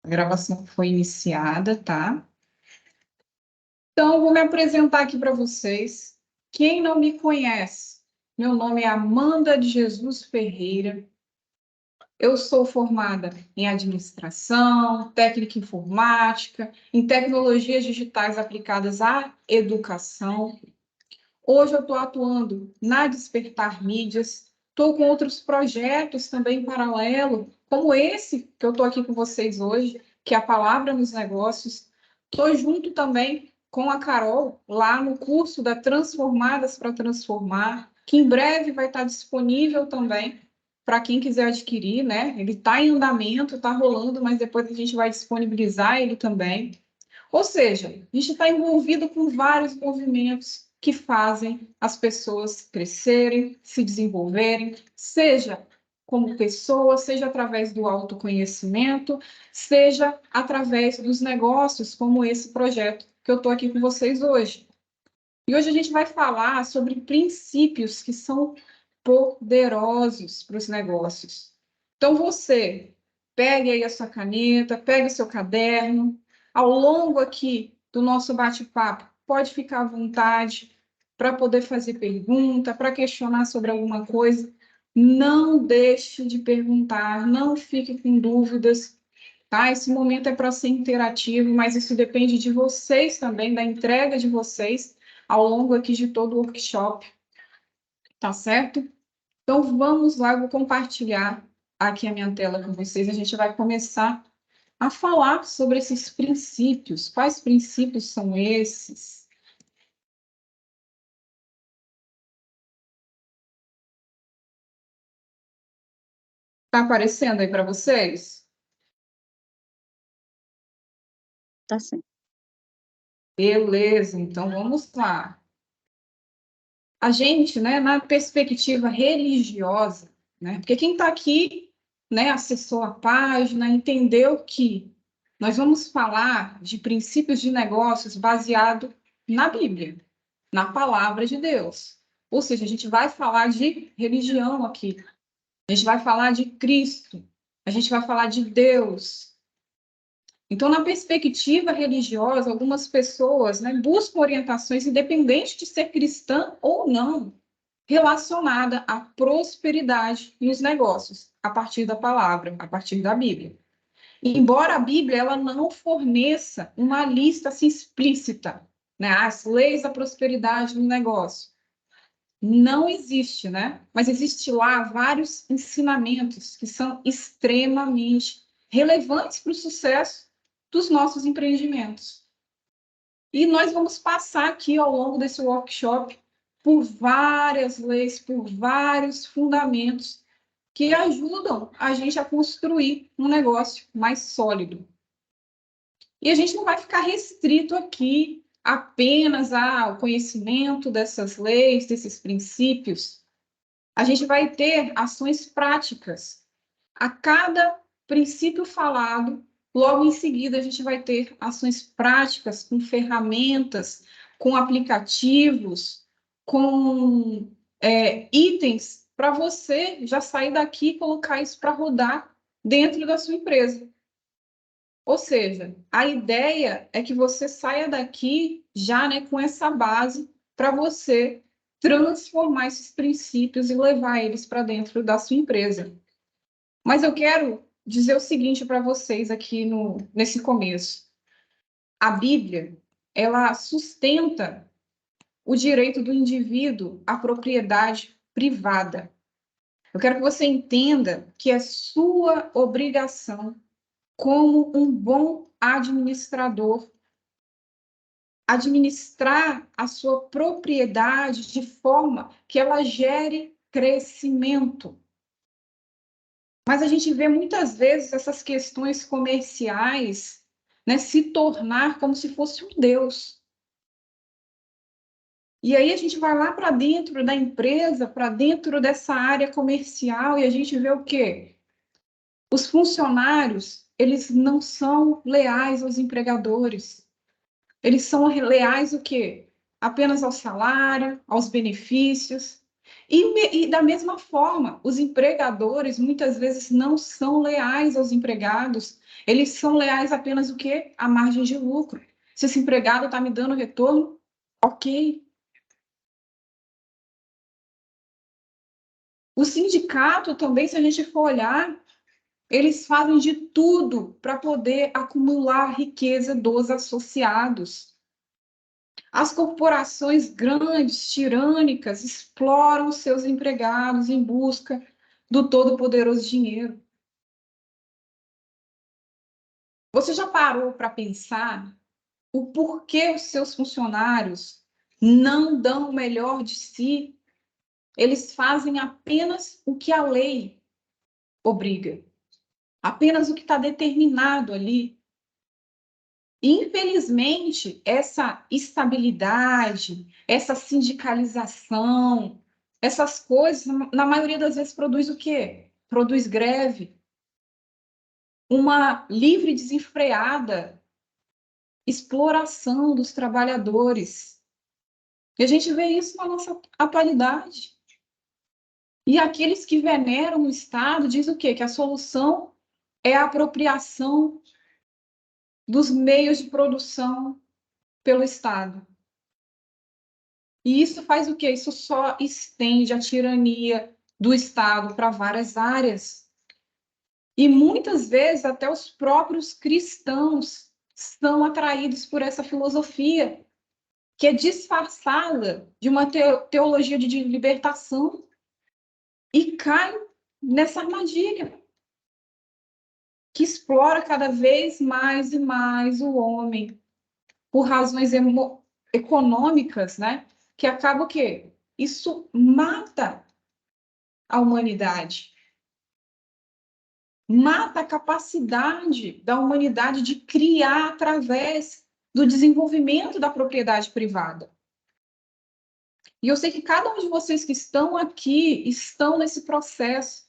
A gravação foi iniciada, tá? Então, vou me apresentar aqui para vocês. Quem não me conhece, meu nome é Amanda de Jesus Ferreira. Eu sou formada em administração, técnica informática, em tecnologias digitais aplicadas à educação. Hoje eu estou atuando na Despertar Mídias, estou com outros projetos também em paralelo, como esse que eu estou aqui com vocês hoje, que é a Palavra nos Negócios. Estou junto também com a Carol, lá no curso da Transformadas para Transformar, que em breve vai estar disponível também para quem quiser adquirir, né? Ele está em andamento, está rolando, mas depois a gente vai disponibilizar ele também. Ou seja, a gente está envolvido com vários movimentos que fazem as pessoas crescerem, se desenvolverem, seja como pessoa, seja através do autoconhecimento, seja através dos negócios, como esse projeto que eu estou aqui com vocês hoje. E hoje a gente vai falar sobre princípios que são poderosos para os negócios. Então, você pegue aí a sua caneta, pegue o seu caderno. Ao longo aqui do nosso bate-papo, pode ficar à vontade para poder fazer pergunta, para questionar sobre alguma coisa. Não deixe de perguntar, não fique com dúvidas, tá? Esse momento é para ser interativo, mas isso depende de vocês também, da entrega de vocês ao longo aqui de todo o workshop, tá certo? Então, vamos lá, eu vou compartilhar aqui a minha tela com vocês. A gente vai começar a falar sobre esses princípios. Quais princípios são esses? Está aparecendo aí para vocês? Tá sim. Beleza, então vamos lá. A gente, né, na perspectiva religiosa, né, porque quem está aqui, né, acessou a página, entendeu que nós vamos falar de princípios de negócios baseado na Bíblia, na palavra de Deus. Ou seja, a gente vai falar de religião aqui, a gente vai falar de Cristo, a gente vai falar de Deus. Então, na perspectiva religiosa, algumas pessoas, né, buscam orientações, independente de ser cristã ou não, relacionada à prosperidade nos negócios, a partir da palavra, a partir da Bíblia. Embora a Bíblia ela não forneça uma lista assim, explícita, né, as leis da prosperidade no negócio, não existe, né? Mas existe lá vários ensinamentos que são extremamente relevantes para o sucesso dos nossos empreendimentos. E nós vamos passar aqui ao longo desse workshop por várias leis, por vários fundamentos que ajudam a gente a construir um negócio mais sólido. E a gente não vai ficar restrito aqui apenas ao conhecimento dessas leis, desses princípios. A gente vai ter ações práticas. A cada princípio falado, logo em seguida, a gente vai ter ações práticas com ferramentas, com aplicativos, com itens para você já sair daqui e colocar isso para rodar dentro da sua empresa. Ou seja, a ideia é que você saia daqui já, né, com essa base para você transformar esses princípios e levar eles para dentro da sua empresa. Mas eu quero dizer o seguinte para vocês aqui nesse começo. A Bíblia, ela sustenta o direito do indivíduo à propriedade privada. Eu quero que você entenda que é sua obrigação, como um bom administrador, administrar a sua propriedade de forma que ela gere crescimento. Mas a gente vê muitas vezes essas questões comerciais, né, se tornar como se fosse um Deus. E aí a gente vai lá para dentro da empresa, para dentro dessa área comercial, e a gente vê o quê? Os funcionários, eles não são leais aos empregadores. Eles são leais o quê? Apenas ao salário, aos benefícios. E da mesma forma, os empregadores muitas vezes não são leais aos empregados, eles são leais apenas o quê? A margem de lucro. Se esse empregado está me dando retorno, ok. O sindicato também, se a gente for olhar, eles fazem de tudo para poder acumular riqueza dos associados. As corporações grandes, tirânicas, exploram seus empregados em busca do todo-poderoso dinheiro. Você já parou para pensar o porquê os seus funcionários não dão o melhor de si? Eles fazem apenas o que a lei obriga, apenas o que está determinado ali. Infelizmente, essa estabilidade, essa sindicalização, essas coisas, na maioria das vezes, produz o quê? Produz greve, uma livre desenfreada exploração dos trabalhadores. E a gente vê isso na nossa atualidade. E aqueles que veneram o Estado dizem o quê? Que a solução é a apropriação dos meios de produção pelo Estado. E isso faz o quê? Isso só estende a tirania do Estado para várias áreas. E muitas vezes até os próprios cristãos são atraídos por essa filosofia, que é disfarçada de uma teologia de libertação, e caem nessa armadilha, que explora cada vez mais e mais o homem, por razões econômicas, né? Que acaba o quê? Isso mata a humanidade. Mata a capacidade da humanidade de criar através do desenvolvimento da propriedade privada. E eu sei que cada um de vocês que estão aqui estão nesse processo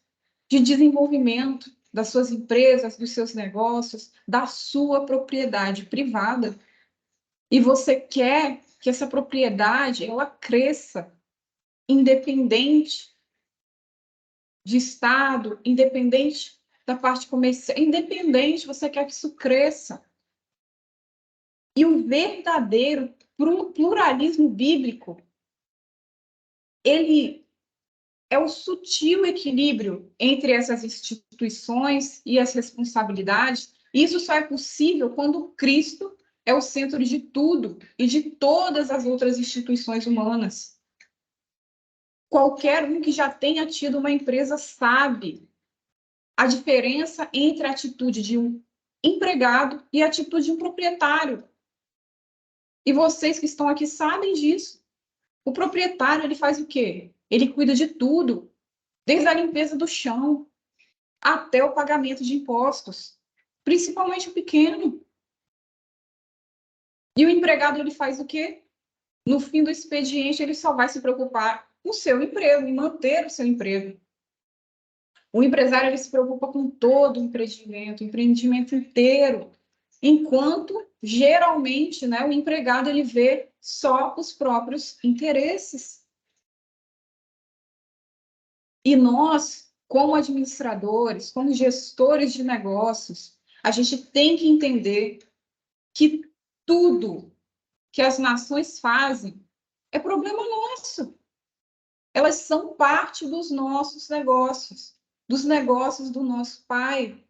de desenvolvimento das suas empresas, dos seus negócios, da sua propriedade privada. E você quer que essa propriedade ela cresça, independente de Estado, independente da parte comercial, independente, você quer que isso cresça. E o verdadeiro pluralismo bíblico, ele é o sutil equilíbrio entre essas instituições e as responsabilidades. Isso só é possível quando Cristo é o centro de tudo e de todas as outras instituições humanas. Qualquer um que já tenha tido uma empresa sabe a diferença entre a atitude de um empregado e a atitude de um proprietário. E vocês que estão aqui sabem disso. O proprietário, ele faz o quê? Ele cuida de tudo, desde a limpeza do chão até o pagamento de impostos, principalmente o pequeno. E o empregado, ele faz o quê? No fim do expediente, ele só vai se preocupar com o seu emprego, em manter o seu emprego. O empresário, ele se preocupa com todo o empreendimento inteiro, enquanto, geralmente, né, o empregado, ele vê só os próprios interesses. E nós, como administradores, como gestores de negócios, a gente tem que entender que tudo que as nações fazem é problema nosso. Elas são parte dos nossos negócios, dos negócios do nosso Pai.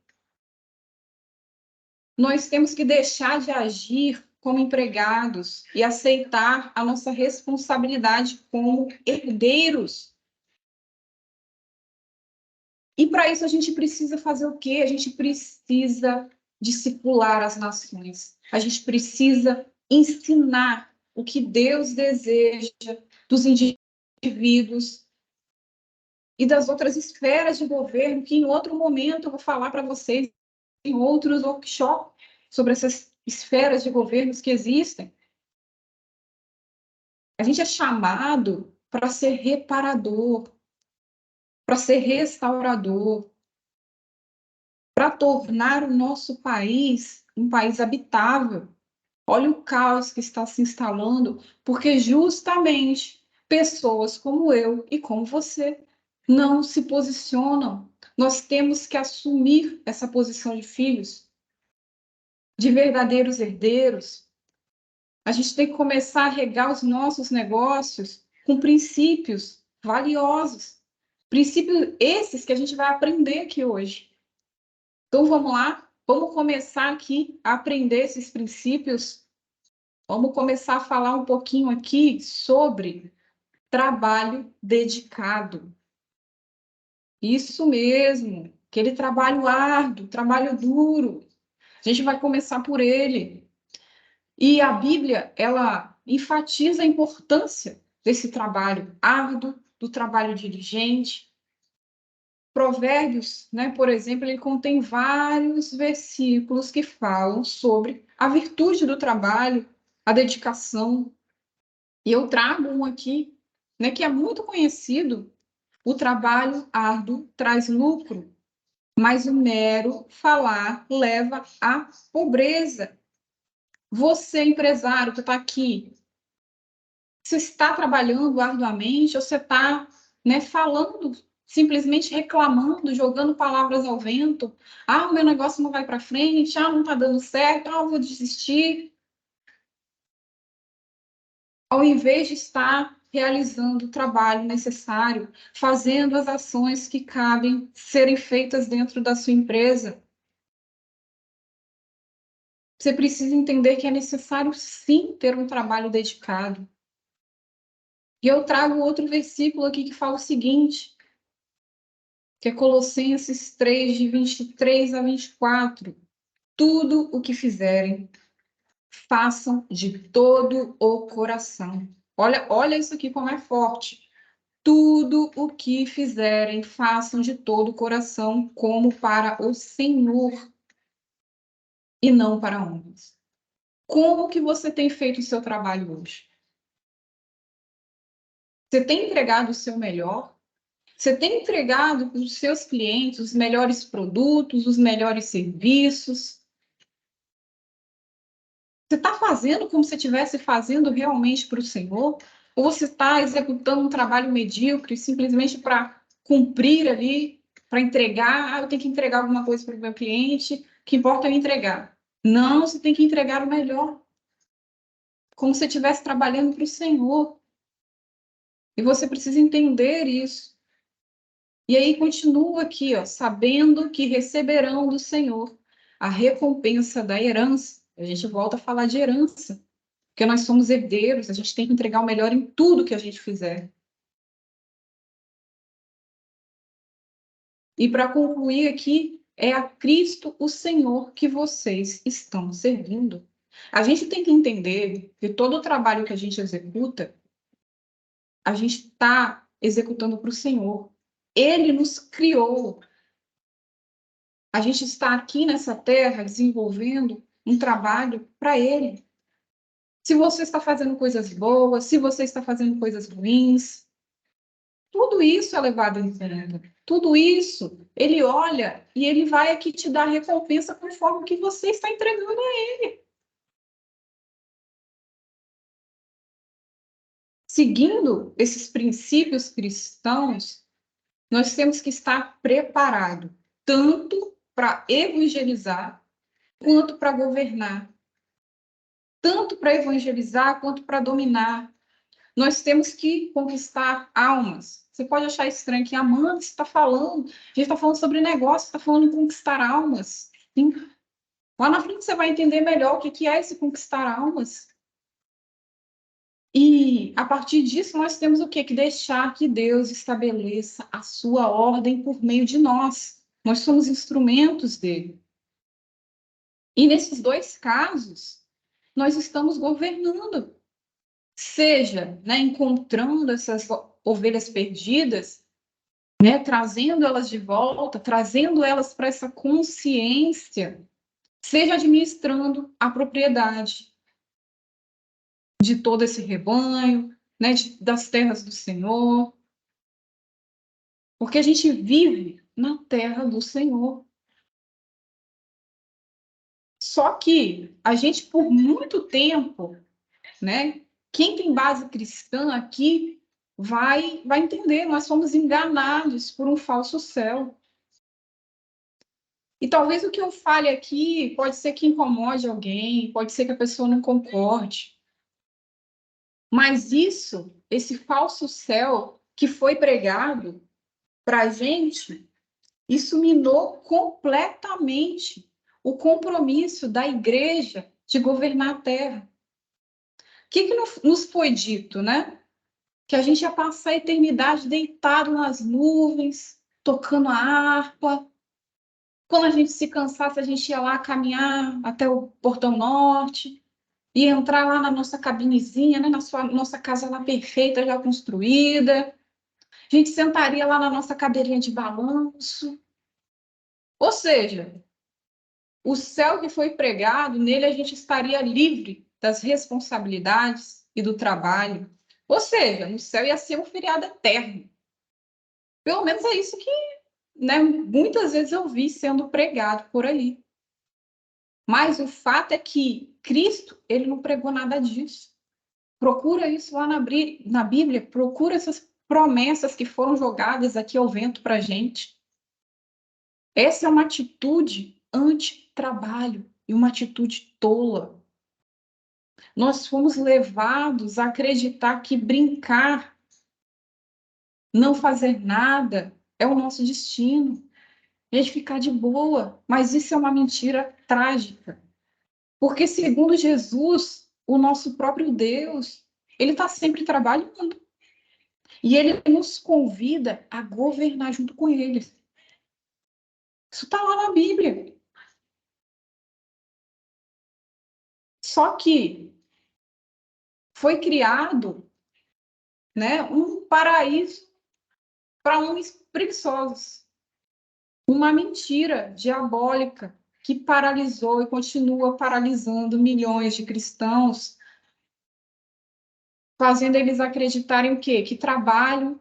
Nós temos que deixar de agir como empregados e aceitar a nossa responsabilidade como herdeiros. E para isso a gente precisa fazer o quê? A gente precisa discipular as nações. A gente precisa ensinar o que Deus deseja dos indivíduos e das outras esferas de governo, que em outro momento eu vou falar para vocês em outros workshops sobre essas esferas de governos que existem. A gente é chamado para ser reparador, para ser restaurador, para tornar o nosso país um país habitável. Olha o caos que está se instalando, porque justamente pessoas como eu e como você não se posicionam. Nós temos que assumir essa posição de filhos, de verdadeiros herdeiros. A gente tem que começar a regar os nossos negócios com princípios valiosos. Princípios esses que a gente vai aprender aqui hoje. Então, vamos lá, vamos começar aqui a aprender esses princípios. Vamos começar a falar um pouquinho aqui sobre trabalho dedicado. Isso mesmo, aquele trabalho árduo, trabalho duro. A gente vai começar por ele. E a Bíblia, ela enfatiza a importância desse trabalho árduo, do trabalho diligente. Provérbios, né, por exemplo, ele contém vários versículos que falam sobre a virtude do trabalho, a dedicação. E eu trago um aqui, né, que é muito conhecido. O trabalho árduo traz lucro, mas o mero falar leva à pobreza. Você, empresário que está aqui, você está trabalhando arduamente ou você está, né, falando, simplesmente reclamando, jogando palavras ao vento? Ah, o meu negócio não vai para frente, ah, não está dando certo, ah, eu vou desistir. Ao invés de estar realizando o trabalho necessário, fazendo as ações que cabem serem feitas dentro da sua empresa. Você precisa entender que é necessário, sim, ter um trabalho dedicado. E eu trago outro versículo aqui que fala o seguinte, que é Colossenses 3, de 23 a 24. Tudo o que fizerem, façam de todo o coração. Olha isso aqui como é forte. Tudo o que fizerem, façam de todo o coração, como para o Senhor e não para homens. Como que você tem feito o seu trabalho hoje? Você tem entregado o seu melhor? Você tem entregado para os seus clientes os melhores produtos, os melhores serviços? Você está fazendo como se estivesse fazendo realmente para o Senhor? Ou você está executando um trabalho medíocre simplesmente para cumprir ali, para entregar? Ah, eu tenho que entregar alguma coisa para o meu cliente, o que importa é eu entregar. Não, você tem que entregar o melhor, como se estivesse trabalhando para o Senhor. E você precisa entender isso. E aí continua aqui, ó, sabendo que receberão do Senhor a recompensa da herança. A gente volta a falar de herança, porque nós somos herdeiros, a gente tem que entregar o melhor em tudo que a gente fizer. E para concluir aqui, é a Cristo o Senhor que vocês estão servindo. A gente tem que entender que todo o trabalho que a gente executa, a gente está executando para o Senhor. Ele nos criou. A gente está aqui nessa terra desenvolvendo um trabalho para Ele. Se você está fazendo coisas boas, se você está fazendo coisas ruins, tudo isso é levado em conta. Tudo isso, Ele olha e Ele vai aqui te dar recompensa conforme o que você está entregando a Ele. Seguindo esses princípios cristãos, nós temos que estar preparado tanto para evangelizar quanto para governar, tanto para evangelizar quanto para dominar. Nós temos que conquistar almas. Você pode achar estranho que a Amanda está falando, a gente está falando sobre negócio, está falando em conquistar almas. Sim. Lá na frente você vai entender melhor o que é esse conquistar almas. E a partir disso nós temos o quê? Que deixar que Deus estabeleça a sua ordem por meio de nós. Nós somos instrumentos dele. E nesses dois casos, nós estamos governando. Seja, né, encontrando essas ovelhas perdidas, né, trazendo elas de volta, trazendo elas para essa consciência, seja administrando a propriedade de todo esse rebanho, né, das terras do Senhor, porque a gente vive na terra do Senhor. Só que a gente, por muito tempo, né, quem tem base cristã aqui, vai entender, nós fomos enganados por um falso céu. E talvez o que eu fale aqui pode ser que incomode alguém, pode ser que a pessoa não concorde. Mas isso, esse falso céu que foi pregado para a gente, isso minou completamente o compromisso da igreja de governar a terra. O que nos foi dito, né? Que a gente ia passar a eternidade deitado nas nuvens, tocando a harpa. Quando a gente se cansasse, a gente ia lá caminhar até o Portão Norte, ia entrar lá na nossa cabinezinha, né, nossa casa lá perfeita, já construída. A gente sentaria lá na nossa cadeirinha de balanço. Ou seja, o céu que foi pregado, nele a gente estaria livre das responsabilidades e do trabalho. Ou seja, no céu ia ser um feriado eterno. Pelo menos é isso que, né, muitas vezes eu vi sendo pregado por aí. Mas o fato é que Cristo, ele não pregou nada disso. Procura isso lá na Bíblia, procura essas promessas que foram jogadas aqui ao vento para a gente. Essa é uma atitude anti-trabalho e uma atitude tola. Nós fomos levados a acreditar que brincar, não fazer nada, é o nosso destino. A gente ficar de boa, mas isso é uma mentira trágica. Porque, segundo Jesus, o nosso próprio Deus, ele está sempre trabalhando. E ele nos convida a governar junto com ele. Isso está lá na Bíblia. Só que foi criado, né, um paraíso para homens preguiçosos. Uma mentira diabólica que paralisou e continua paralisando milhões de cristãos, fazendo eles acreditarem o quê? Que trabalho,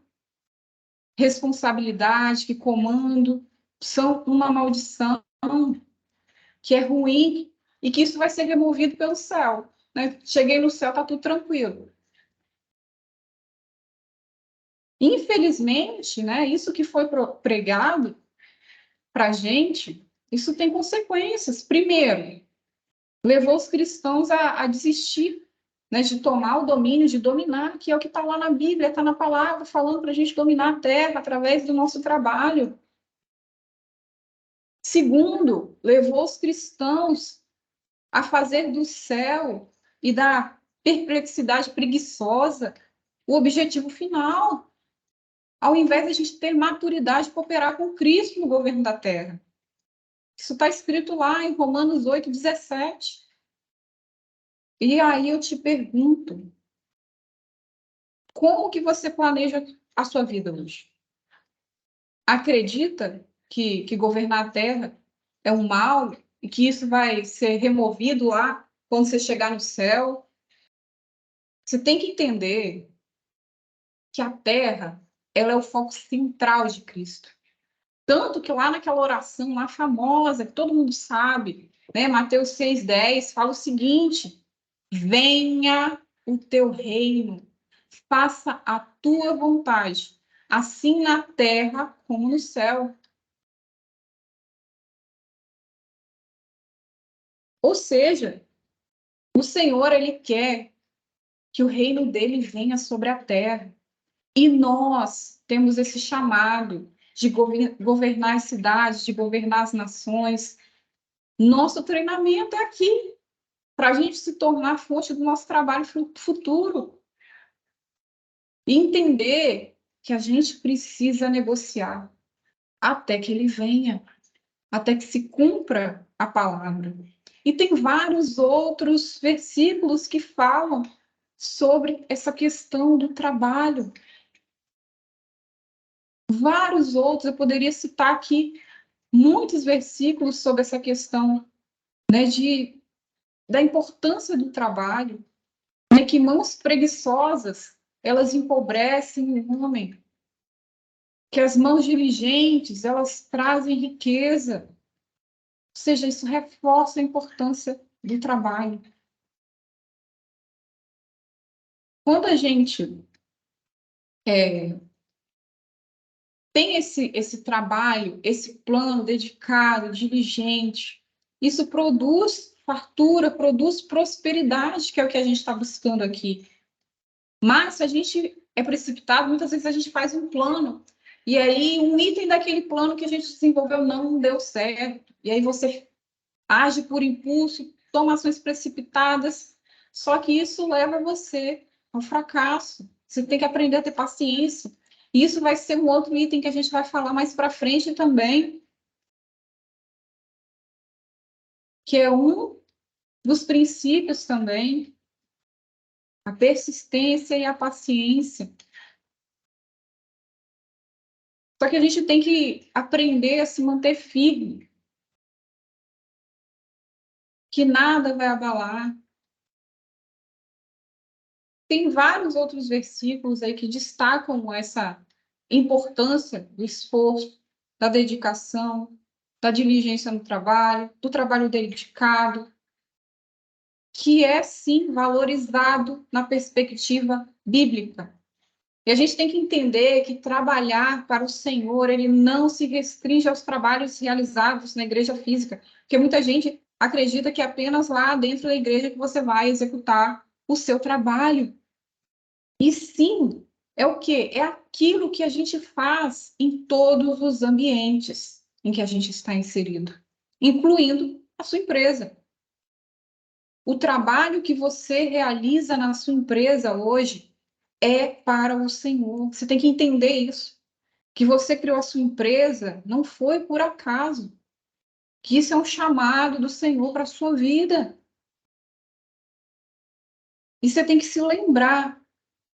responsabilidade, que comando são uma maldição, que é ruim e que isso vai ser removido pelo céu. Né? Cheguei no céu, está tudo tranquilo. Infelizmente, né, isso que foi pregado para a gente, isso tem consequências. Primeiro, levou os cristãos a desistir, né, de tomar o domínio, de dominar, que é o que está lá na Bíblia, está na palavra, falando para a gente dominar a terra através do nosso trabalho. Segundo, levou os cristãos a fazer do céu e da perplexidade preguiçosa o objetivo final, ao invés de a gente ter maturidade para operar com Cristo no governo da terra. Isso está escrito lá em Romanos 8:17. E aí eu te pergunto, como que você planeja a sua vida hoje? Acredita que governar a terra é um mal e que isso vai ser removido lá quando você chegar no céu? Você tem que entender que a terra, ela é o foco central de Cristo. Tanto que lá naquela oração lá famosa, que todo mundo sabe, né, Mateus 6:10, fala o seguinte: venha o teu reino, faça a tua vontade, assim na terra como no céu. Ou seja, o Senhor, ele quer que o reino dele venha sobre a terra. E nós temos esse chamado de governar as cidades, de governar as nações. Nosso treinamento é aqui, para a gente se tornar fonte do nosso trabalho futuro. E entender que a gente precisa negociar até que ele venha, até que se cumpra a palavra. E tem vários outros versículos que falam sobre essa questão do trabalho. Vários outros, eu poderia citar aqui muitos versículos sobre essa questão, né, da importância do trabalho, né, que mãos preguiçosas, elas empobrecem o homem, que as mãos diligentes, elas trazem riqueza. Ou seja, isso reforça a importância do trabalho. Quando a gente tem esse trabalho, esse plano dedicado, diligente, isso produz fartura, produz prosperidade, que é o que a gente está buscando aqui. Mas se a gente é precipitado, muitas vezes a gente faz um plano, e aí um item daquele plano que a gente desenvolveu não deu certo, e aí você age por impulso, toma ações precipitadas, só que isso leva você ao fracasso. Você tem que aprender a ter paciência. E isso vai ser um outro item que a gente vai falar mais para frente também, que é um dos princípios também, a persistência e a paciência. Só que a gente tem que aprender a se manter firme, que nada vai abalar. Tem vários outros versículos aí que destacam essa importância do esforço, da dedicação, da diligência no trabalho, do trabalho dedicado, que é, sim, valorizado na perspectiva bíblica. E a gente tem que entender que trabalhar para o Senhor, ele não se restringe aos trabalhos realizados na igreja física, porque muita gente acredita que é apenas lá dentro da igreja que você vai executar o seu trabalho. E sim, é o quê? É aquilo que a gente faz em todos os ambientes em que a gente está inserido, incluindo a sua empresa. O trabalho que você realiza na sua empresa hoje é para o Senhor. Você tem que entender isso. Que você criou a sua empresa não foi por acaso. Que isso é um chamado do Senhor para a sua vida. E você tem que se lembrar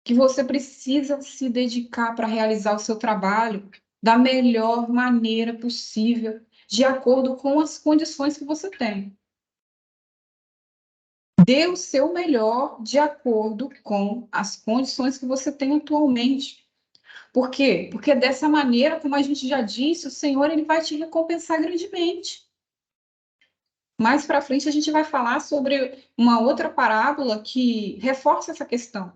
que você precisa se dedicar para realizar o seu trabalho da melhor maneira possível, de acordo com as condições que você tem. Dê o seu melhor de acordo com as condições que você tem atualmente. Por quê? Porque dessa maneira, como a gente já disse, o Senhor ele vai te recompensar grandemente. Mais para frente a gente vai falar sobre uma outra parábola que reforça essa questão.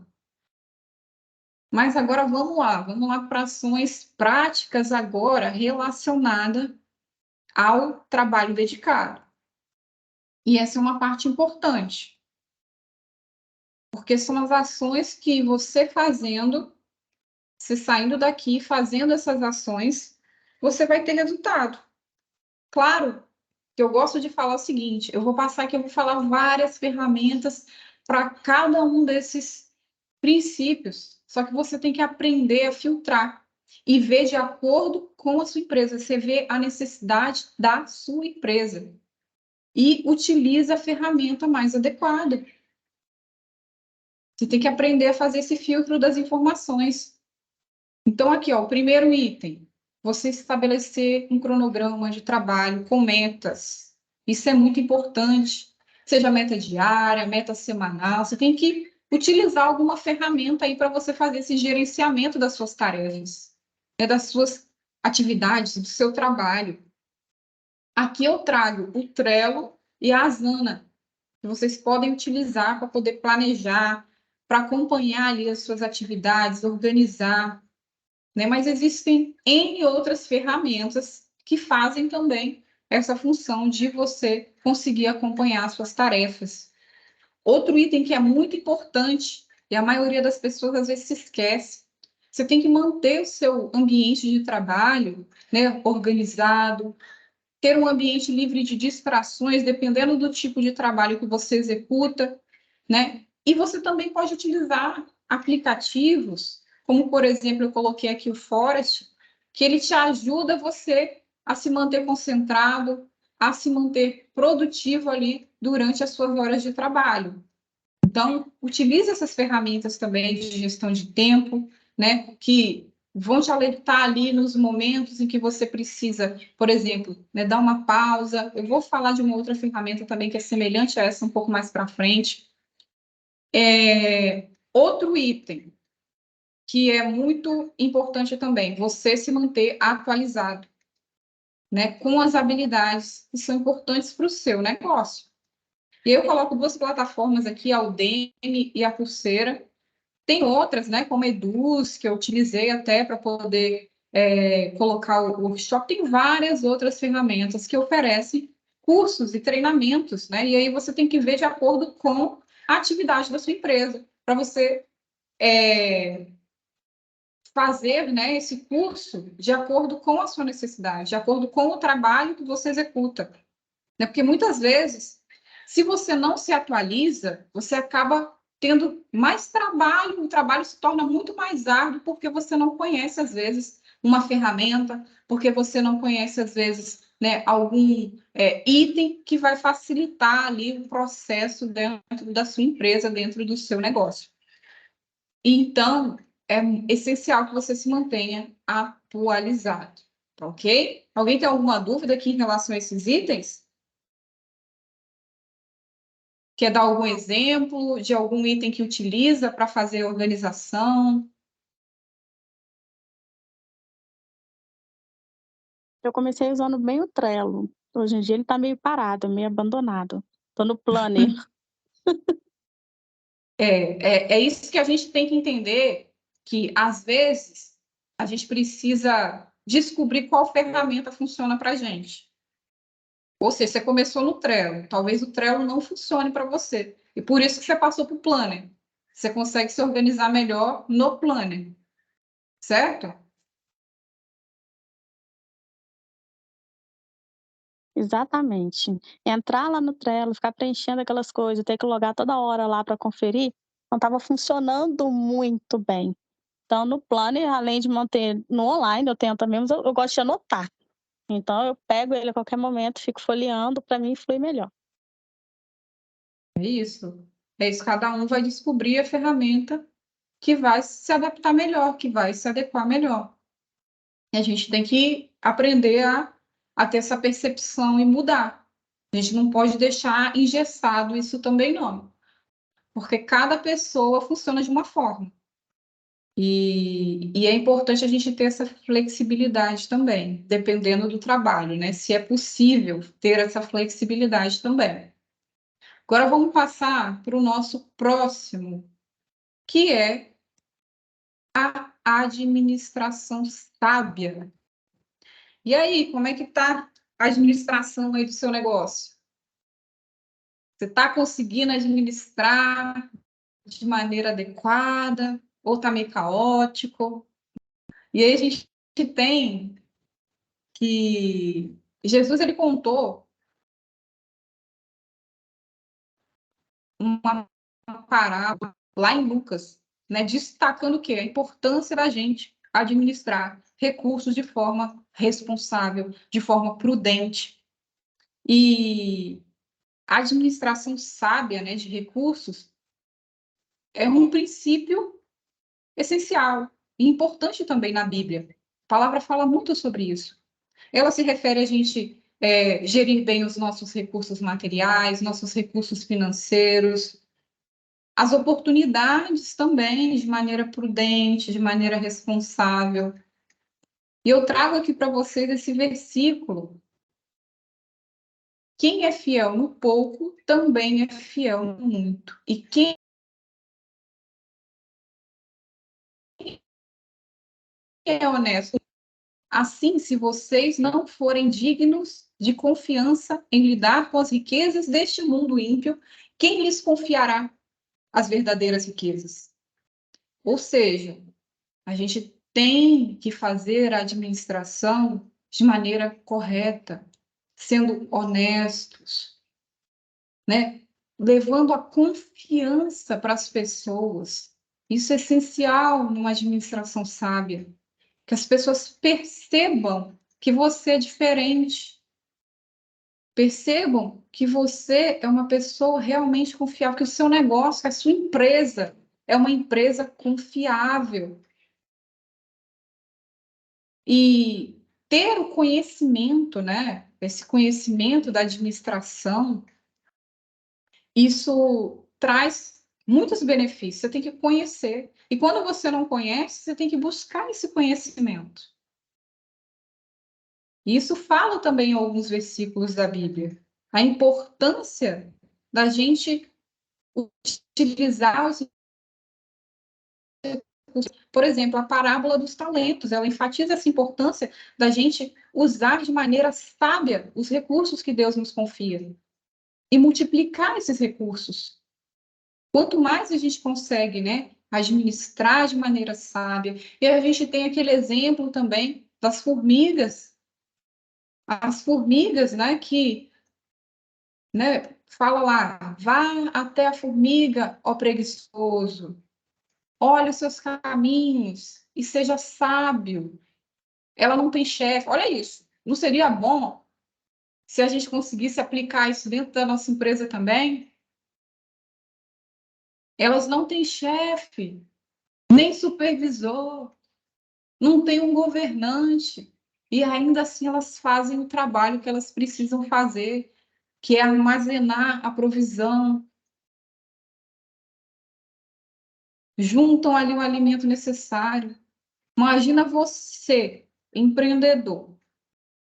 Mas agora vamos lá para ações práticas agora relacionada ao trabalho dedicado. E essa é uma parte importante, porque são as ações que você fazendo, você saindo daqui, fazendo essas ações, você vai ter resultado. Claro que eu gosto de falar o seguinte, eu vou passar aqui, eu vou falar várias ferramentas para cada um desses princípios, só que você tem que aprender a filtrar e ver de acordo com a sua empresa, você vê a necessidade da sua empresa e utiliza a ferramenta mais adequada. Você tem que aprender a fazer esse filtro das informações. Então, aqui, ó, o primeiro item, você estabelecer um cronograma de trabalho com metas. Isso é muito importante. Seja meta diária, meta semanal, você tem que utilizar alguma ferramenta aí para você fazer esse gerenciamento das suas tarefas, né, das suas atividades, do seu trabalho. Aqui eu trago o Trello e a Asana, que vocês podem utilizar para poder planejar, para acompanhar ali as suas atividades, organizar, né? Mas existem N outras ferramentas que fazem também essa função de você conseguir acompanhar as suas tarefas. Outro item que é muito importante, e a maioria das pessoas às vezes se esquece, você tem que manter o seu ambiente de trabalho, né, organizado, ter um ambiente livre de distrações, dependendo do tipo de trabalho que você executa, né? E você também pode utilizar aplicativos, como, por exemplo, eu coloquei aqui o Forest, que ele te ajuda você a se manter concentrado, a se manter produtivo ali durante as suas horas de trabalho. Então, utilize essas ferramentas também de gestão de tempo, né, que vão te alertar ali nos momentos em que você precisa, por exemplo, né, dar uma pausa. Eu vou falar de uma outra ferramenta também que é semelhante a essa um pouco mais para frente. Outro item que é muito importante também, você se manter atualizado, né, com as habilidades que são importantes para o seu negócio. E eu coloco duas plataformas aqui, a Udemy e a Coursera, Tem outras, né, como Eduz, que eu utilizei até para poder colocar o workshop. Tem várias outras ferramentas que oferecem cursos e treinamentos, né? E aí você tem que ver de acordo com a atividade da sua empresa, para você fazer, né, esse curso de acordo com a sua necessidade, de acordo com o trabalho que você executa. Né? Porque muitas vezes, se você não se atualiza, você acaba tendo mais trabalho, o trabalho se torna muito mais árduo porque você não conhece, às vezes, uma ferramenta, porque você não conhece, às vezes, né, algum item que vai facilitar ali o processo dentro da sua empresa, dentro do seu negócio. Então, é essencial que você se mantenha atualizado, tá ok? Alguém tem alguma dúvida aqui em relação a esses itens? Quer dar algum exemplo de algum item que utiliza para fazer a organização? Eu comecei usando bem o Trello. Hoje em dia ele está meio parado, meio abandonado. Estou no Planner. É isso que a gente tem que entender, que às vezes a gente precisa descobrir qual ferramenta funciona para a gente. Ou seja, você começou no Trello, talvez o Trello não funcione para você. E por isso que você passou para o Planner. Você consegue se organizar melhor no Planner, certo? Exatamente. Entrar lá no Trello, ficar preenchendo aquelas coisas, ter que logar toda hora lá para conferir, não estava funcionando muito bem. Então, no Planner, além de manter no online, eu tenho também, mas eu gosto de anotar. Então, eu pego ele a qualquer momento, fico folheando, para mim flui melhor. É isso. É isso, cada um vai descobrir a ferramenta que vai se adaptar melhor, que vai se adequar melhor. E a gente tem que aprender a ter essa percepção e mudar. A gente não pode deixar engessado isso também, não. Porque cada pessoa funciona de uma forma. E é importante a gente ter essa flexibilidade também, dependendo do trabalho, né? Se é possível ter essa flexibilidade também. Agora vamos passar para o nosso próximo, que é a administração sábia. E aí, como é que está a administração aí do seu negócio? Você está conseguindo administrar de maneira adequada ou está meio caótico? E aí a gente tem que Jesus ele contou uma parábola lá em Lucas, né, destacando o quê? A importância da gente administrar recursos de forma responsável, de forma prudente. E a administração sábia, né, de recursos é um princípio essencial e importante também na Bíblia. A palavra fala muito sobre isso. Ela se refere a gente gerir bem os nossos recursos materiais, nossos recursos financeiros, as oportunidades também, de maneira prudente, de maneira responsável. E eu trago aqui para vocês esse versículo. Quem é fiel no pouco, também é fiel no muito. E quem é honesto, assim, se vocês não forem dignos de confiança em lidar com as riquezas deste mundo ímpio, quem lhes confiará as verdadeiras riquezas? Ou seja, a gente tem que fazer a administração de maneira correta, sendo honestos, né? Levando a confiança para as pessoas. Isso é essencial numa administração sábia, que as pessoas percebam que você é diferente, percebam que você é uma pessoa realmente confiável, que o seu negócio, a sua empresa é uma empresa confiável. E ter o conhecimento, né? Esse conhecimento da administração, isso traz muitos benefícios. Você tem que conhecer. E quando você não conhece, você tem que buscar esse conhecimento. E isso fala também em alguns versículos da Bíblia. A importância da gente utilizar os recursos. Por exemplo, a parábola dos talentos, ela enfatiza essa importância da gente usar de maneira sábia os recursos que Deus nos confia e multiplicar esses recursos. Quanto mais a gente consegue, né, administrar de maneira sábia, e a gente tem aquele exemplo também das formigas, as formigas, né, que, né, fala lá, vá até a formiga, ó preguiçoso, olhe os seus caminhos e seja sábio. Ela não tem chefe. Olha isso. Não seria bom se a gente conseguisse aplicar isso dentro da nossa empresa também? Elas não têm chefe, nem supervisor, não tem um governante. E ainda assim elas fazem o trabalho que elas precisam fazer, que é armazenar a provisão, juntam ali o alimento necessário. Imagina você, empreendedor,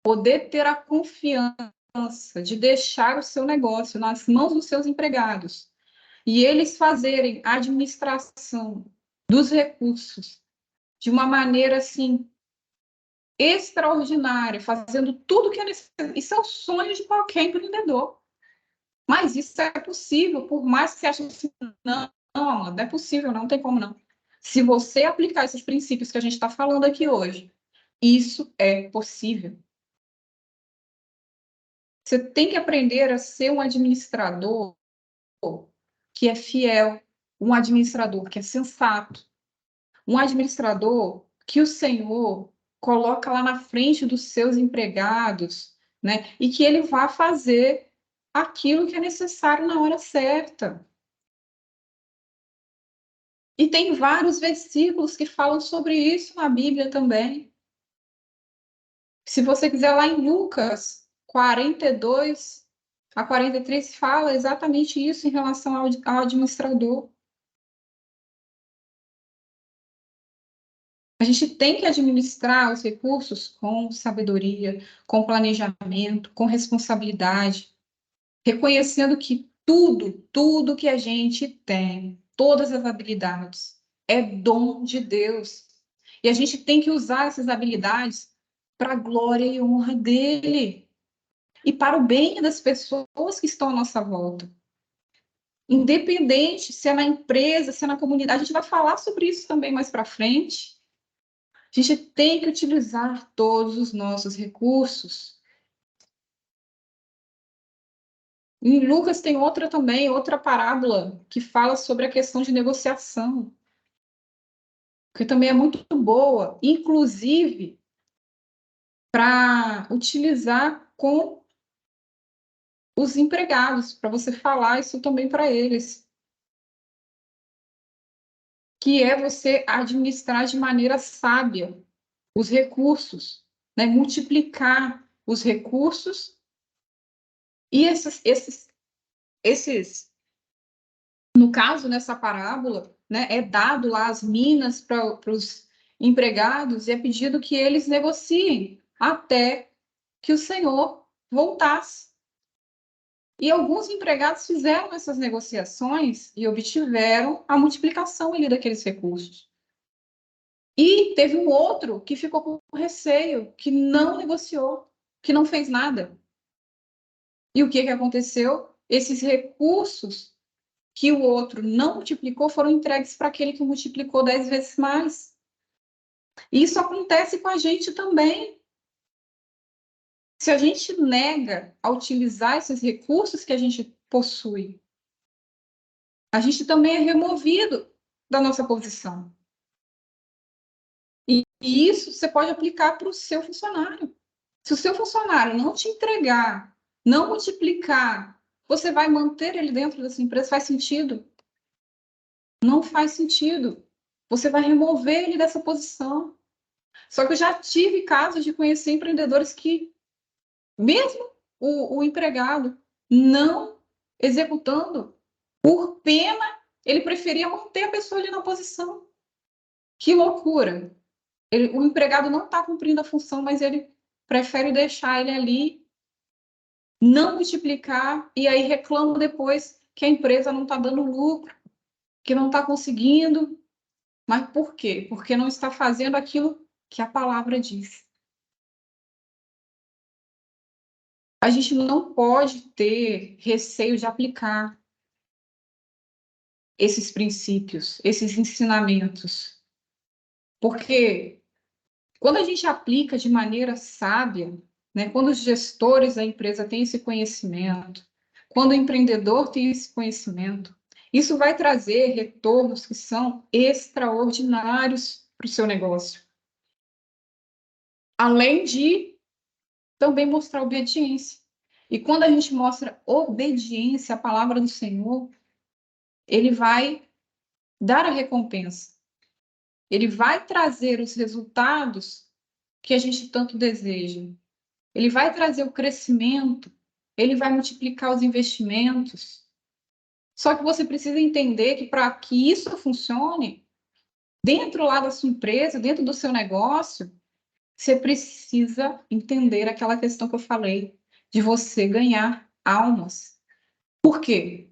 poder ter a confiança de deixar o seu negócio nas mãos dos seus empregados e eles fazerem a administração dos recursos de uma maneira assim extraordinária, fazendo tudo que é necessário. Isso é o sonho de qualquer empreendedor. Mas isso é possível, por mais que você ache assim, não é possível, não tem como não. Se você aplicar esses princípios que a gente está falando aqui hoje, isso é possível. Você tem que aprender a ser um administrador que é fiel, um administrador que é sensato, um administrador que o Senhor coloca lá na frente dos seus empregados, né? E que ele vá fazer aquilo que é necessário na hora certa. E tem vários versículos que falam sobre isso na Bíblia também. Se você quiser, lá em Lucas 42 a 43, fala exatamente isso em relação ao administrador. A gente tem que administrar os recursos com sabedoria, com planejamento, com responsabilidade, reconhecendo que tudo que a gente tem, todas as habilidades, é dom de Deus. E a gente tem que usar essas habilidades para a glória e honra dele e para o bem das pessoas que estão à nossa volta. Independente se é na empresa, se é na comunidade, a gente vai falar sobre isso também mais para frente. A gente tem que utilizar todos os nossos recursos. Em Lucas tem outra também, outra parábola, que fala sobre a questão de negociação, que também é muito boa, inclusive para utilizar com os empregados, para você falar isso também para eles, que é você administrar de maneira sábia os recursos, né? Multiplicar os recursos e esses no caso, nessa parábola, né, é dado lá as minas para os empregados e é pedido que eles negociem até que o Senhor voltasse. E alguns empregados fizeram essas negociações e obtiveram a multiplicação ali daqueles recursos. E teve um outro que ficou com receio, que não negociou, que não fez nada. E o que aconteceu? Esses recursos que o outro não multiplicou foram entregues para aquele que multiplicou 10 vezes mais. E isso acontece com a gente também. Se a gente nega a utilizar esses recursos que a gente possui, a gente também é removido da nossa posição. E isso você pode aplicar para o seu funcionário. Se o seu funcionário não te entregar, não multiplicar, você vai manter ele dentro dessa empresa? Faz sentido? Não faz sentido. Você vai remover ele dessa posição. Só que eu já tive casos de conhecer empreendedores que, mesmo o empregado não executando, por pena, ele preferia manter a pessoa ali na posição. Que loucura! O empregado não está cumprindo a função, mas ele prefere deixar ele ali, não multiplicar, e aí reclama depois que a empresa não está dando lucro, que não está conseguindo. Mas por quê? Porque não está fazendo aquilo que a palavra diz. A gente não pode ter receio de aplicar esses princípios, esses ensinamentos. Porque quando a gente aplica de maneira sábia, né, quando os gestores da empresa têm esse conhecimento, quando o empreendedor tem esse conhecimento, isso vai trazer retornos que são extraordinários para o seu negócio. Além de também mostrar obediência. E quando a gente mostra obediência à palavra do Senhor, ele vai dar a recompensa. Ele vai trazer os resultados que a gente tanto deseja. Ele vai trazer o crescimento, ele vai multiplicar os investimentos. Só que você precisa entender que para que isso funcione, dentro lá da sua empresa, dentro do seu negócio, você precisa entender aquela questão que eu falei, de você ganhar almas. Por quê?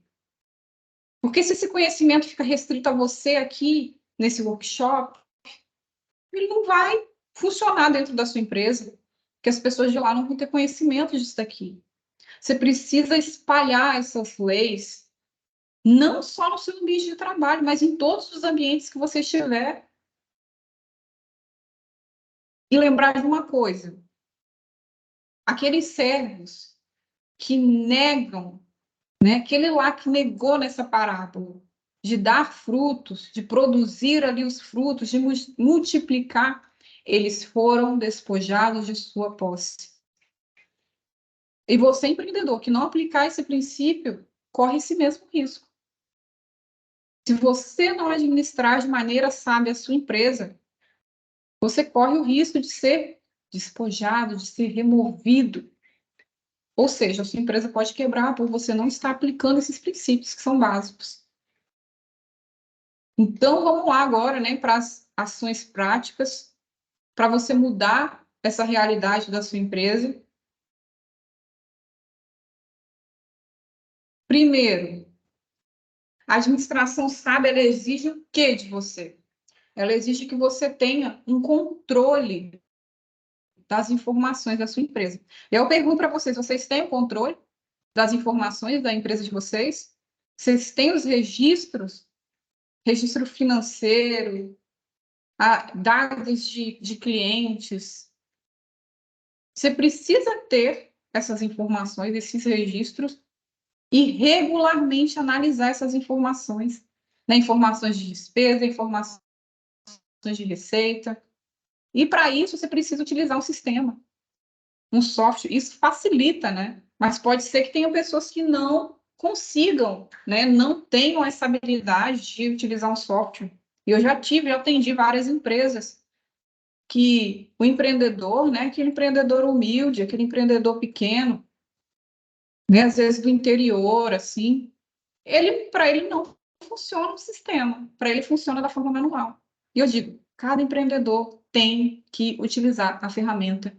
Porque se esse conhecimento fica restrito a você aqui, nesse workshop, ele não vai funcionar dentro da sua empresa, porque as pessoas de lá não vão ter conhecimento disso daqui. Você precisa espalhar essas leis, não só no seu ambiente de trabalho, mas em todos os ambientes que você estiver. E lembrar de uma coisa: aqueles servos que negam, né, aquele lá que negou nessa parábola, de dar frutos, de produzir ali os frutos, de multiplicar, eles foram despojados de sua posse. E você, empreendedor, que não aplicar esse princípio, corre esse mesmo risco. Se você não administrar de maneira sábia a sua empresa, você corre o risco de ser despojado, de ser removido. Ou seja, a sua empresa pode quebrar por você não estar aplicando esses princípios que são básicos. Então, vamos lá agora, né, para as ações práticas, para você mudar essa realidade da sua empresa. Primeiro, a administração sábia, ela exige o quê de você? Ela exige que você tenha um controle das informações da sua empresa. Eu pergunto para vocês, vocês têm o controle das informações da empresa de vocês? Vocês têm os registros, registro financeiro, dados de clientes? Você precisa ter essas informações, esses registros, e regularmente analisar essas informações, né? Informações de despesa, informações de receita. E para isso você precisa utilizar um sistema, um software. Isso facilita, né? Mas pode ser que tenham pessoas que não consigam, né? Não tenham essa habilidade de utilizar um software. E eu já atendi várias empresas que o empreendedor, né? Aquele empreendedor humilde, aquele empreendedor pequeno, né? Às vezes do interior, assim, para ele não funciona o sistema, para ele funciona da forma manual. E eu digo, cada empreendedor tem que utilizar a ferramenta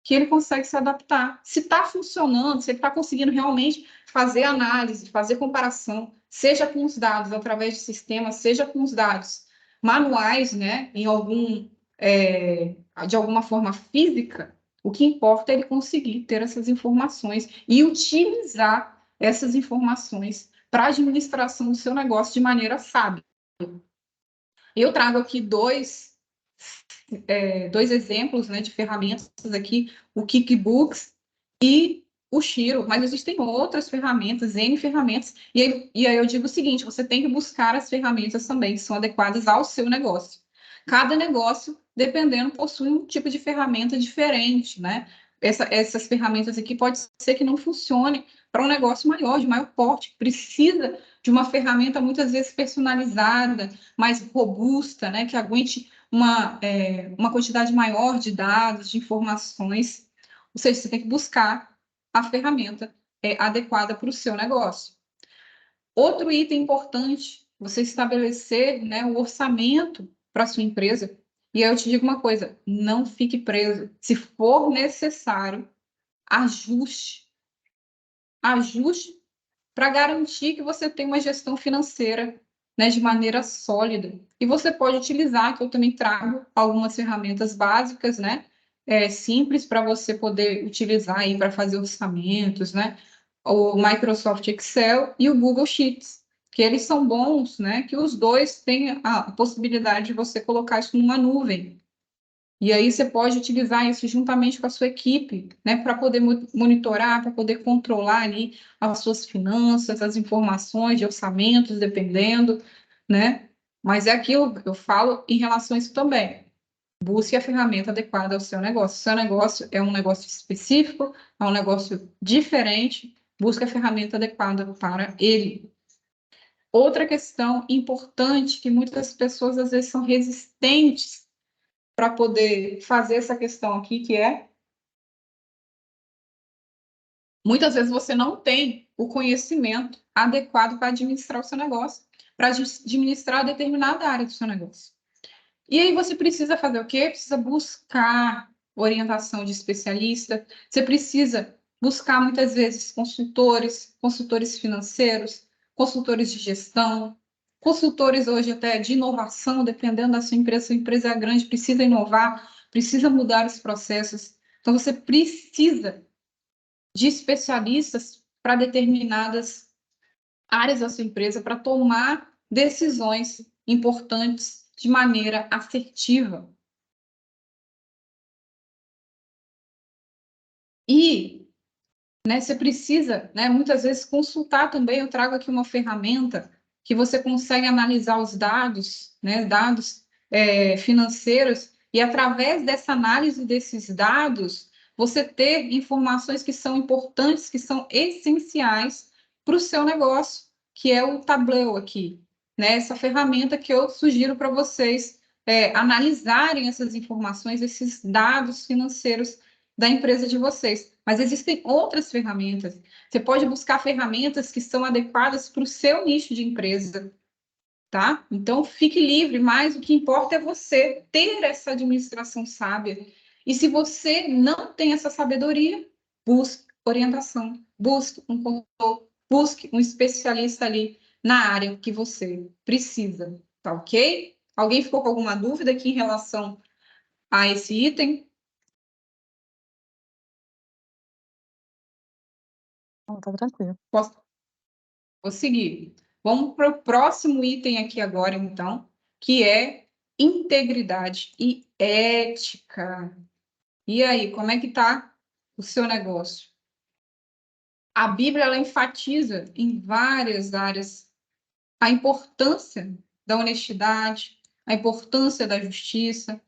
que ele consegue se adaptar. Se está funcionando, se ele está conseguindo realmente fazer análise, fazer comparação, seja com os dados através de sistemas, seja com os dados manuais, né, de alguma forma física, o que importa é ele conseguir ter essas informações e utilizar essas informações para a administração do seu negócio de maneira sábia. Eu trago aqui dois exemplos, né, de ferramentas aqui, o QuickBooks e o Xero, mas existem outras ferramentas, N ferramentas, e aí eu digo o seguinte, você tem que buscar as ferramentas também que são adequadas ao seu negócio. Cada negócio, dependendo, possui um tipo de ferramenta diferente, né? Essas ferramentas aqui pode ser que não funcione para um negócio maior, de maior porte, que precisa de uma ferramenta muitas vezes personalizada, mais robusta, né? Que aguente uma quantidade maior de dados, de informações. Ou seja, você tem que buscar a ferramenta adequada para o seu negócio. Outro item importante, você estabelecer, né, o orçamento para a sua empresa. E aí eu te digo uma coisa, não fique preso. Se for necessário, ajuste. Ajuste para garantir que você tem uma gestão financeira né, de maneira sólida. E você pode utilizar, que eu também trago algumas ferramentas básicas, né, simples para você poder utilizar aí para fazer orçamentos, né, o Microsoft Excel e o Google Sheets, que eles são bons, né, que os dois têm a possibilidade de você colocar isso numa nuvem. E aí você pode utilizar isso juntamente com a sua equipe, né, para poder monitorar, para poder controlar ali as suas finanças, as informações de orçamentos, dependendo, né? Mas é aquilo que eu falo em relação a isso também. Busque a ferramenta adequada ao seu negócio. Seu negócio é um negócio específico, é um negócio diferente, busque a ferramenta adequada para ele. Outra questão importante que muitas pessoas às vezes são resistentes para poder fazer essa questão aqui, que é muitas vezes você não tem o conhecimento adequado para administrar o seu negócio, para administrar determinada área do seu negócio. E aí você precisa fazer o quê? Precisa buscar orientação de especialista, você precisa buscar muitas vezes consultores financeiros, consultores de gestão, consultores hoje até de inovação, dependendo da sua empresa é grande, precisa inovar, precisa mudar os processos. Então você precisa de especialistas para determinadas áreas da sua empresa para tomar decisões importantes de maneira assertiva. E, né, você precisa, né, muitas vezes consultar também. Eu trago aqui uma ferramenta que você consegue analisar os dados, né, dados financeiros, e através dessa análise desses dados, você ter informações que são importantes, que são essenciais para o seu negócio, que é o Tableau aqui, né? Essa ferramenta que eu sugiro para vocês analisarem essas informações, esses dados financeiros da empresa de vocês. Mas existem outras ferramentas. Você pode buscar ferramentas que são adequadas para o seu nicho de empresa, tá? Então, fique livre, mas o que importa é você ter essa administração sábia. E se você não tem essa sabedoria, busque orientação, busque um consultor, busque um especialista ali na área que você precisa, tá ok? Alguém ficou com alguma dúvida aqui em relação a esse item? Não, tá tranquilo. Vou seguir. Vamos para o próximo item aqui agora, então, que é integridade e ética. E aí, como é que está o seu negócio? A Bíblia ela enfatiza em várias áreas a importância da honestidade, a importância da justiça,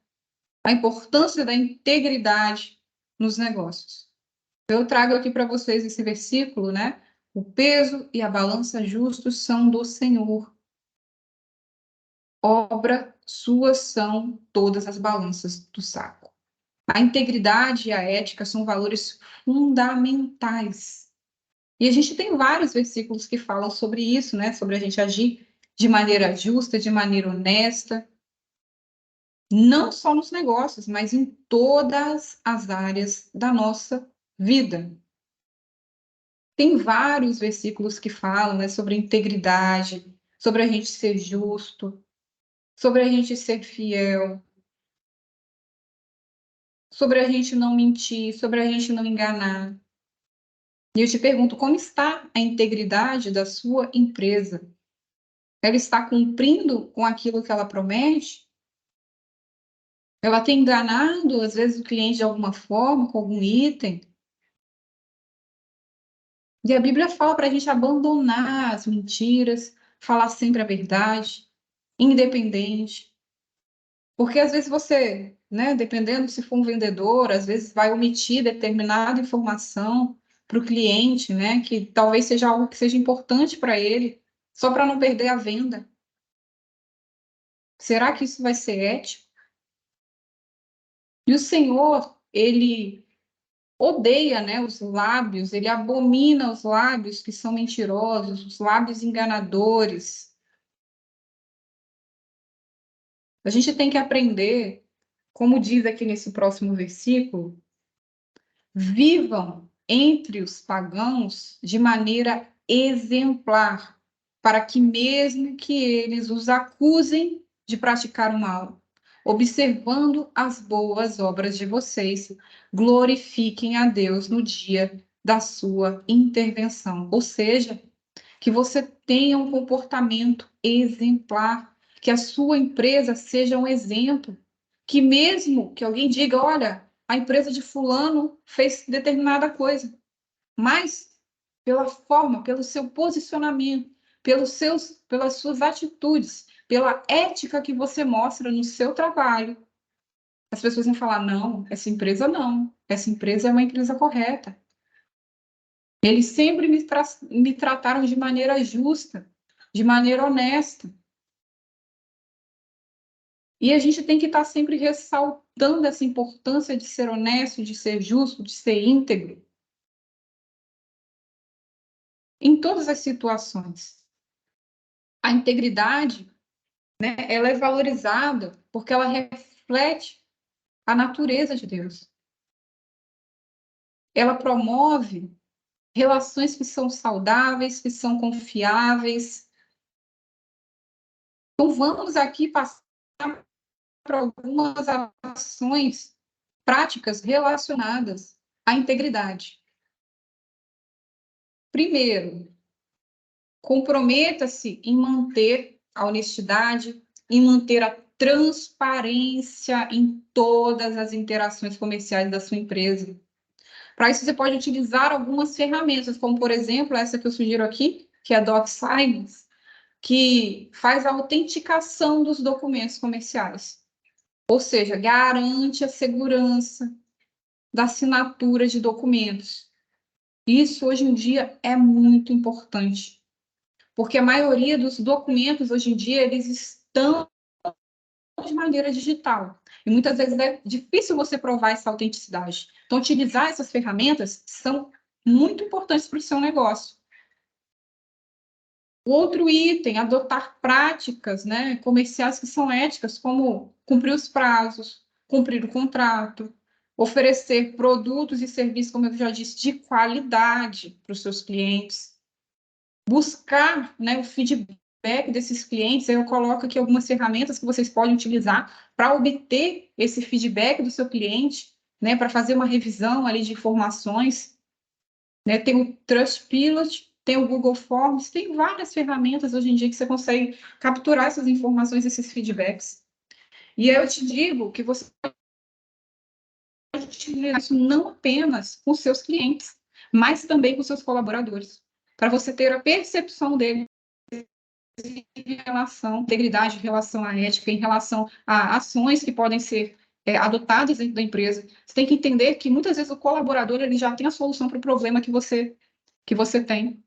a importância da integridade nos negócios. Eu trago aqui para vocês esse versículo, né? O peso e a balança justos são do Senhor. Obra sua são todas as balanças do saco. A integridade e a ética são valores fundamentais. E a gente tem vários versículos que falam sobre isso, né? Sobre a gente agir de maneira justa, de maneira honesta, não só nos negócios, mas em todas as áreas da nossa vida. Tem vários versículos que falam, né, sobre integridade, sobre a gente ser justo, sobre a gente ser fiel, sobre a gente não mentir, sobre a gente não enganar. E eu te pergunto, como está a integridade da sua empresa? Ela está cumprindo com aquilo que ela promete? Ela tem enganado, às vezes, o cliente de alguma forma, com algum item? E a Bíblia fala para a gente abandonar as mentiras, falar sempre a verdade, independente. Porque às vezes você, né, dependendo se for um vendedor, às vezes vai omitir determinada informação para o cliente, né, que talvez seja algo que seja importante para ele, só para não perder a venda. Será que isso vai ser ético? E o Senhor, ele odeia, né, os lábios, ele abomina os lábios que são mentirosos, os lábios enganadores. A gente tem que aprender, como diz aqui nesse próximo versículo, vivam entre os pagãos de maneira exemplar, para que mesmo que eles os acusem de praticar o mal, observando as boas obras de vocês, glorifiquem a Deus no dia da sua intervenção. Ou seja, que você tenha um comportamento exemplar, que a sua empresa seja um exemplo, que mesmo que alguém diga, olha, a empresa de fulano fez determinada coisa, mas pela forma, pelo seu posicionamento, pelas suas atitudes, pela ética que você mostra no seu trabalho, as pessoas vão falar, não, essa empresa é uma empresa correta. Eles sempre me trataram de maneira justa, de maneira honesta. E a gente tem que estar sempre ressaltando essa importância de ser honesto, de ser justo, de ser íntegro. Em todas as situações. A integridade, né, ela é valorizada porque ela reflete a natureza de Deus. Ela promove relações que são saudáveis, que são confiáveis. Então, vamos aqui passar por algumas ações práticas relacionadas à integridade. Primeiro, comprometa-se em manter a honestidade, em manter a transparência em todas as interações comerciais da sua empresa. Para isso, você pode utilizar algumas ferramentas, como, por exemplo, essa que eu sugiro aqui, que é a DocSigns, que faz a autenticação dos documentos comerciais. Ou seja, garante a segurança da assinatura de documentos. Isso, hoje em dia, é muito importante, porque a maioria dos documentos, hoje em dia, eles estão de maneira digital. E muitas vezes é difícil você provar essa autenticidade. Então, utilizar essas ferramentas são muito importantes para o seu negócio. O outro item, adotar práticas, né, comerciais que são éticas, como cumprir os prazos, cumprir o contrato, oferecer produtos e serviços, como eu já disse, de qualidade para os seus clientes, buscar, né, o feedback desses clientes. Eu coloco aqui algumas ferramentas que vocês podem utilizar para obter esse feedback do seu cliente, né, para fazer uma revisão ali de informações, né? Tem o Trustpilot, tem o Google Forms, tem várias ferramentas hoje em dia que você consegue capturar essas informações, esses feedbacks. E aí eu te digo que você pode utilizar isso não apenas com seus clientes, mas também com seus colaboradores, para você ter a percepção deles em relação à integridade, em relação à ética, em relação a ações que podem ser adotadas dentro da empresa. Você tem que entender que muitas vezes o colaborador ele já tem a solução para o problema que você tem.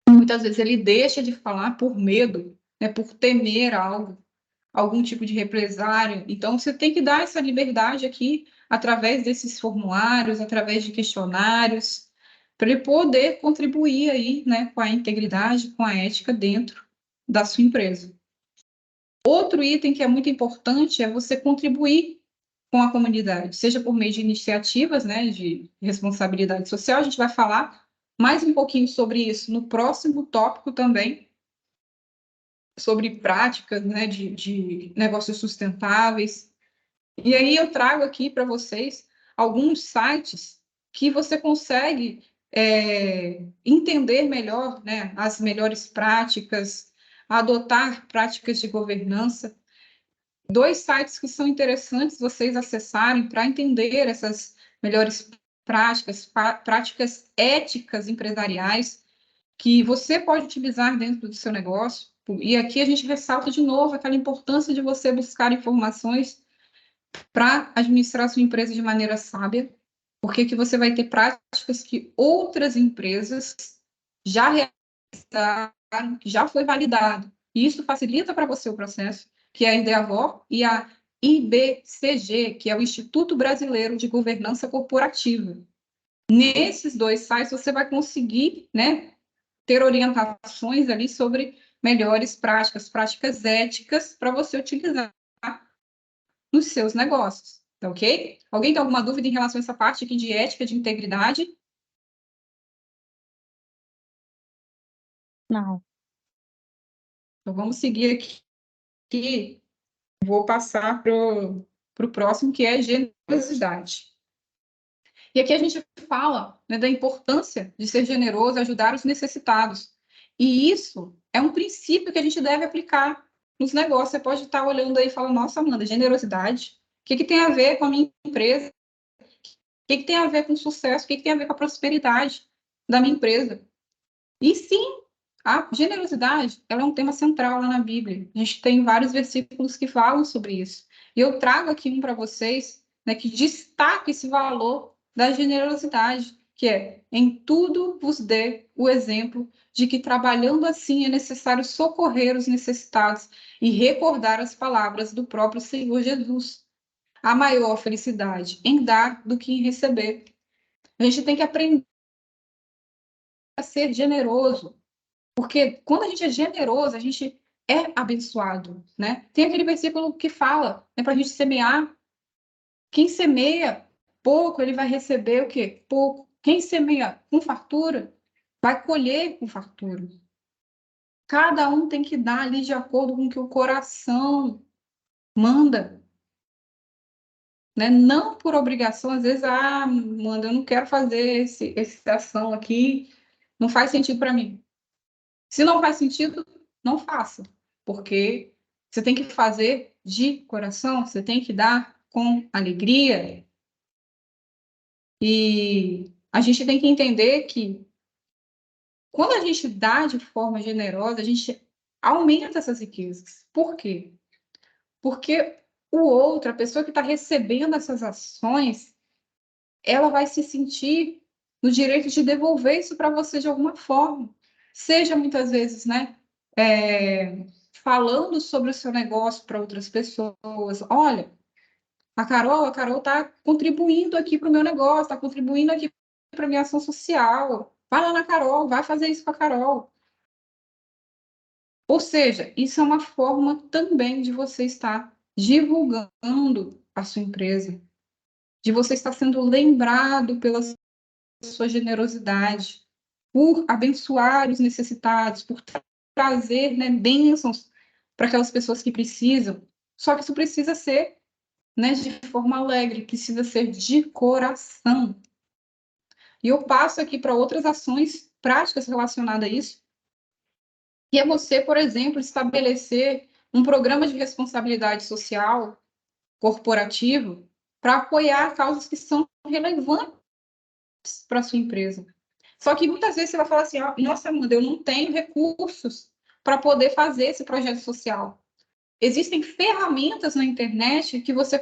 Muitas vezes ele deixa de falar por medo, né, por temer algo, algum tipo de represária. Então, você tem que dar essa liberdade aqui, através desses formulários, através de questionários, para ele poder contribuir aí, né, com a integridade, com a ética dentro da sua empresa. Outro item que é muito importante é você contribuir com a comunidade, seja por meio de iniciativas, né, de responsabilidade social. A gente vai falar mais um pouquinho sobre isso no próximo tópico também, sobre práticas, né, de negócios sustentáveis. E aí eu trago aqui para vocês alguns sites que você consegue entender melhor, né, as melhores práticas, adotar práticas de governança. 2 sites que são interessantes vocês acessarem para entender essas melhores práticas éticas empresariais que você pode utilizar dentro do seu negócio. E aqui a gente ressalta de novo aquela importância de você buscar informações para administrar a sua empresa de maneira sábia, porque que você vai ter práticas que outras empresas já realizaram, que já foi validado. E isso facilita para você o processo, que é a Endeavor e a IBCG, que é o Instituto Brasileiro de Governança Corporativa. Nesses 2 sites você vai conseguir, né, ter orientações ali sobre melhores práticas éticas para você utilizar nos seus negócios, tá ok? Alguém tem alguma dúvida em relação a essa parte aqui de ética, de integridade? Não. Então, vamos seguir aqui. Vou passar para o próximo, que é generosidade. E aqui a gente fala, né, da importância de ser generoso, ajudar os necessitados. E isso é um princípio que a gente deve aplicar nos negócios. Você pode estar olhando aí e falar, nossa, Amanda, generosidade, o que tem a ver com a minha empresa? O que tem a ver com o sucesso? O que tem a ver com a prosperidade da minha empresa? E sim, a generosidade, ela é um tema central lá na Bíblia. A gente tem vários versículos que falam sobre isso. E eu trago aqui um para vocês, né, que destaca esse valor da generosidade, que é: em tudo vos dê o exemplo de que trabalhando assim é necessário socorrer os necessitados e recordar as palavras do próprio Senhor Jesus. Há maior felicidade em dar do que em receber. A gente tem que aprender a ser generoso, porque quando a gente é generoso, a gente é abençoado, né? Tem aquele versículo que fala, né, para a gente semear. Quem semeia pouco, ele vai receber o quê? Pouco. Quem semeia com fartura, vai colher com fartura. Cada um tem que dar ali de acordo com o que o coração manda, né? Não por obrigação. Às vezes, manda, eu não quero fazer essa ação aqui, não faz sentido para mim. Se não faz sentido, não faça, porque você tem que fazer de coração, você tem que dar com alegria. E a gente tem que entender que quando a gente dá de forma generosa, a gente aumenta essas riquezas. Por quê? Porque o outro, a pessoa que está recebendo essas ações, ela vai se sentir no direito de devolver isso para você de alguma forma. Seja muitas vezes, né? Falando sobre o seu negócio para outras pessoas. Olha, a Carol está contribuindo aqui para o meu negócio, está contribuindo aqui para a minha ação social. Vai lá na Carol, vai fazer isso com a Carol. Ou seja, isso é uma forma também de você estar divulgando a sua empresa, de você estar sendo lembrado pela sua generosidade, por abençoar os necessitados, por trazer, né, bênçãos para aquelas pessoas que precisam. Só que isso precisa ser, né, de forma alegre, precisa ser de coração. E eu passo aqui para outras ações práticas relacionadas a isso, que é você, por exemplo, estabelecer um programa de responsabilidade social corporativo para apoiar causas que são relevantes para a sua empresa. Só que muitas vezes você vai falar assim, nossa, Amanda, eu não tenho recursos para poder fazer esse projeto social. Existem ferramentas na internet que você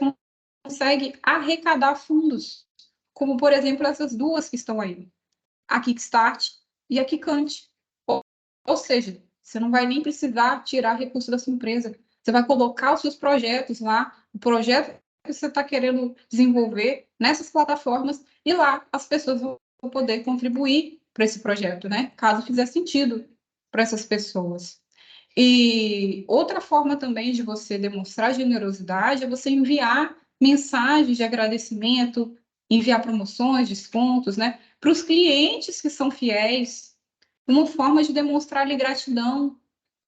consegue arrecadar fundos, como, por exemplo, essas duas que estão aí, a Kickstart e a Kikante. Ou seja, você não vai nem precisar tirar recurso da sua empresa. Você vai colocar os seus projetos lá, o projeto que você está querendo desenvolver nessas plataformas, e lá as pessoas vão poder contribuir para esse projeto, né? Caso fizer sentido para essas pessoas. E outra forma também de você demonstrar generosidade é você enviar mensagens de agradecimento, enviar promoções, descontos, né? Para os clientes que são fiéis, uma forma de demonstrar-lhe gratidão,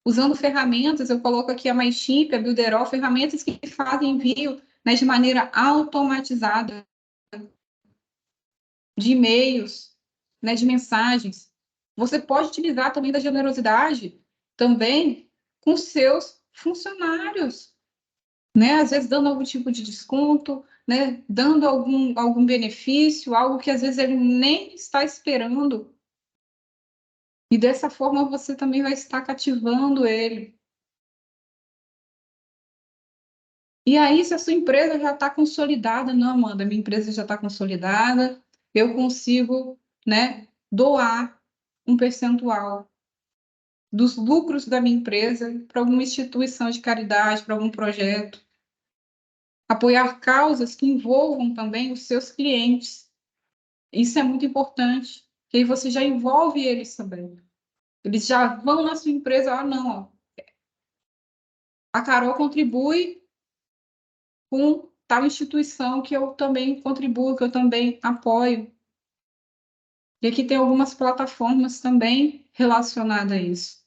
usando ferramentas. Eu coloco aqui a MyChimp, a Builderall, ferramentas que fazem envio, né, de maneira automatizada de e-mails, né, de mensagens. Você pode utilizar também da generosidade também com seus funcionários, né? Às vezes dando algum tipo de desconto, né? Dando algum benefício, algo que às vezes ele nem está esperando. E dessa forma você também vai estar cativando ele. E aí, se a sua empresa já está consolidada, não, Amanda, minha empresa já está consolidada, eu consigo, né, doar um percentual dos lucros da minha empresa para alguma instituição de caridade, para algum projeto. Apoiar causas que envolvam também os seus clientes. Isso é muito importante, que aí você já envolve eles também. Eles já vão na sua empresa, não, ó, a Carol contribui com tal instituição que eu também contribuo, que eu também apoio. E aqui tem algumas plataformas também relacionadas a isso.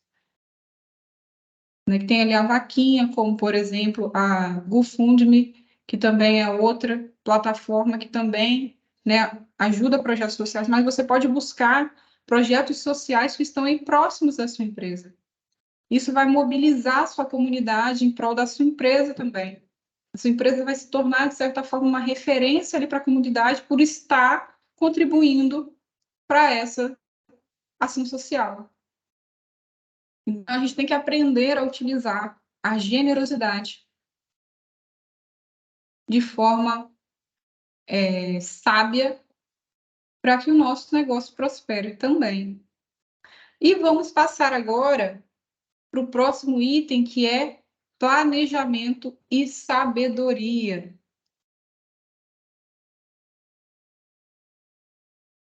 né, que tem ali a vaquinha, como, por exemplo, a GoFundMe, que também é outra plataforma que também, né, ajuda projetos sociais, mas você pode buscar projetos sociais que estão aí próximos da sua empresa. Isso vai mobilizar a sua comunidade em prol da sua empresa também. A sua empresa vai se tornar, de certa forma, uma referência ali para a comunidade por estar contribuindo para essa ação social. Então, a gente tem que aprender a utilizar a generosidade de forma sábia para que o nosso negócio prospere também. E vamos passar agora para o próximo item, que é planejamento e sabedoria.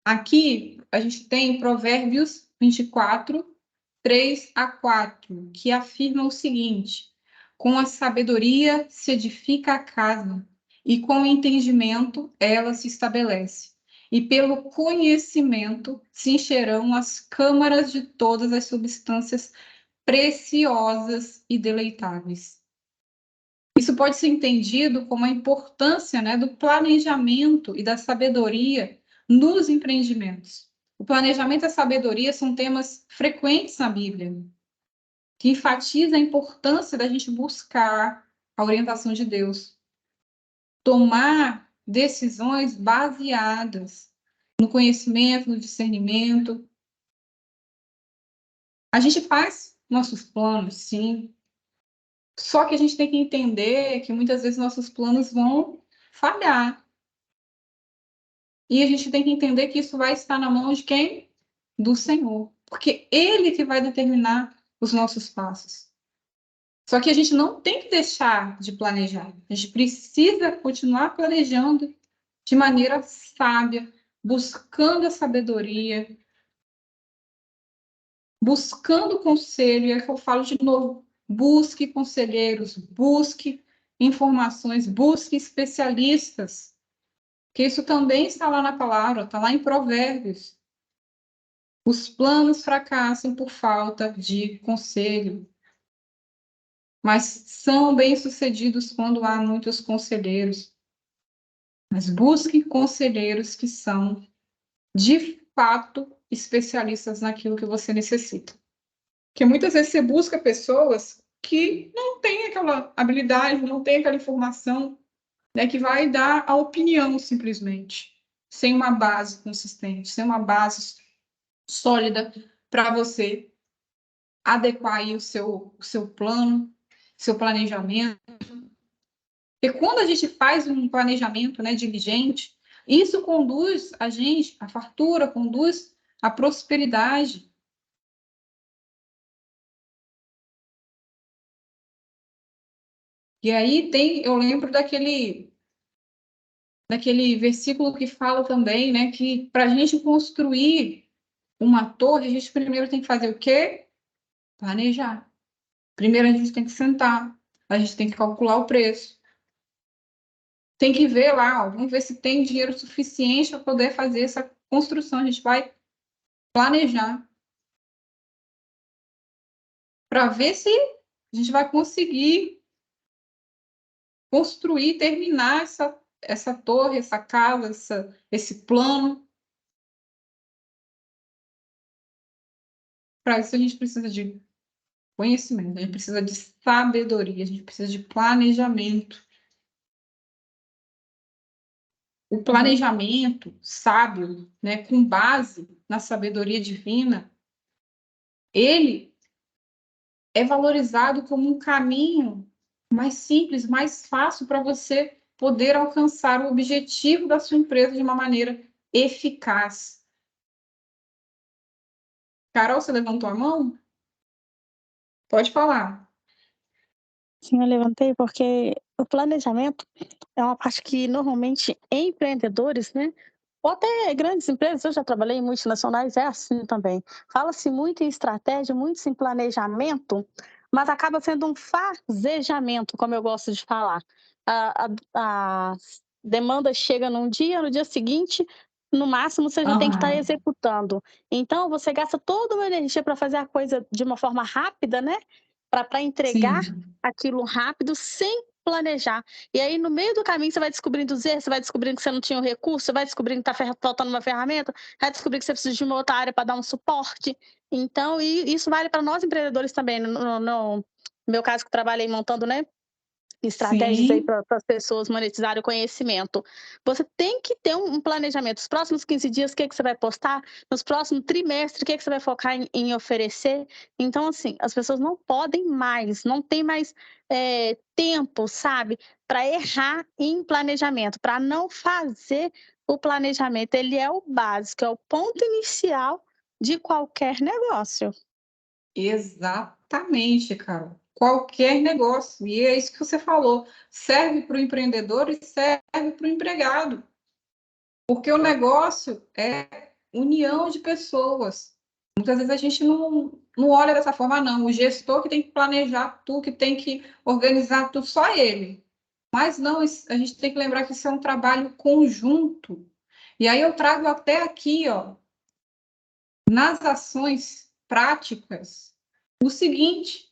Aqui a gente tem Provérbios 24, 3-4, que afirma o seguinte: com a sabedoria se edifica a casa, e com o entendimento ela se estabelece. E pelo conhecimento se encherão as câmaras de todas as substâncias preciosas e deleitáveis. Isso pode ser entendido como a importância, né, do planejamento e da sabedoria nos empreendimentos. O planejamento e a sabedoria são temas frequentes na Bíblia, que enfatiza a importância da gente buscar a orientação de Deus, tomar decisões baseadas no conhecimento, no discernimento. A gente faz nossos planos, sim, só que a gente tem que entender que muitas vezes nossos planos vão falhar. E a gente tem que entender que isso vai estar na mão de quem? Do Senhor. Porque Ele que vai determinar os nossos passos. Só que a gente não tem que deixar de planejar. A gente precisa continuar planejando de maneira sábia, buscando a sabedoria, buscando conselho. E é que eu falo de novo: busque conselheiros, busque informações, busque especialistas. Que isso também está lá na palavra, está lá em Provérbios. Os planos fracassam por falta de conselho, mas são bem-sucedidos quando há muitos conselheiros. Mas busque conselheiros que são, de fato, especialistas naquilo que você necessita. Porque muitas vezes você busca pessoas que não têm aquela habilidade, não têm aquela informação, né, que vai dar a opinião simplesmente, sem uma base consistente, sem uma base sólida para você adequar aí o seu plano, seu planejamento. E quando a gente faz um planejamento, né, diligente, isso conduz a gente à fartura, conduz à prosperidade. E aí eu lembro daquele versículo que fala também, né, que para a gente construir uma torre, a gente primeiro tem que fazer o quê? Planejar. Primeiro a gente tem que sentar, a gente tem que calcular o preço. Tem que ver lá, ó, vamos ver se tem dinheiro suficiente para poder fazer essa construção. A gente vai planejar para ver se a gente vai conseguir construir, terminar essa torre, essa casa, esse plano. Para isso a gente precisa de conhecimento, a gente precisa de sabedoria, a gente precisa de planejamento. O planejamento sábio, né, com base na sabedoria divina, ele é valorizado como um caminho mais simples, mais fácil para você poder alcançar o objetivo da sua empresa de uma maneira eficaz. Carol, você levantou a mão? Pode falar. Sim, eu levantei porque o planejamento é uma parte que normalmente empreendedores, né, ou até grandes empresas, eu já trabalhei em multinacionais, é assim também. Fala-se muito em estratégia, muito em planejamento, mas acaba sendo um fazejamento, como eu gosto de falar. A demanda chega num dia, no dia seguinte, no máximo você já tem que estar Aham. executando. Então você gasta toda uma energia para fazer a coisa de uma forma rápida, né? para entregar Sim. aquilo rápido sem planejar. E aí, no meio do caminho, você vai descobrindo os erros, você vai descobrindo que você não tinha o recurso, você vai descobrindo que está faltando uma ferramenta, vai descobrir que você precisa de uma outra área para dar um suporte. Então, e isso vale para nós empreendedores também. No meu caso, que trabalhei montando, né, estratégias aí Sim. para as pessoas monetizarem o conhecimento. Você tem que ter um planejamento. Os próximos 15 dias, o que você vai postar? Nos próximos trimestres, o que você vai focar em oferecer? Então, assim, as pessoas não podem mais, não tem mais tempo, sabe, para errar em planejamento, para não fazer o planejamento. Ele é o básico, é o ponto inicial de qualquer negócio. Exatamente, Carol. Qualquer negócio. E é isso que você falou. Serve para o empreendedor e serve para o empregado. Porque o negócio é união de pessoas. Muitas vezes a gente não olha dessa forma, não. O gestor que tem que planejar tudo, que tem que organizar tudo, só ele. Mas não, a gente tem que lembrar que isso é um trabalho conjunto. E aí eu trago até aqui, ó, nas ações práticas, o seguinte: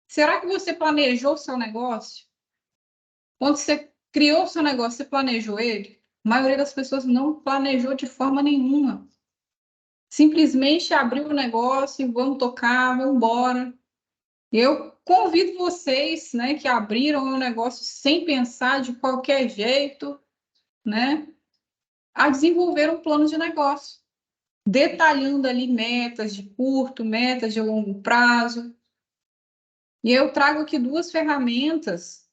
será que você planejou o seu negócio? Quando você criou o seu negócio, você planejou ele? A maioria das pessoas não planejou de forma nenhuma. Simplesmente abriu o negócio e vamos tocar, vamos embora. Eu convido vocês, né, que abriram o negócio sem pensar de qualquer jeito, né, a desenvolver um plano de negócio, detalhando ali metas de curto, metas de longo prazo. E eu trago aqui duas ferramentas,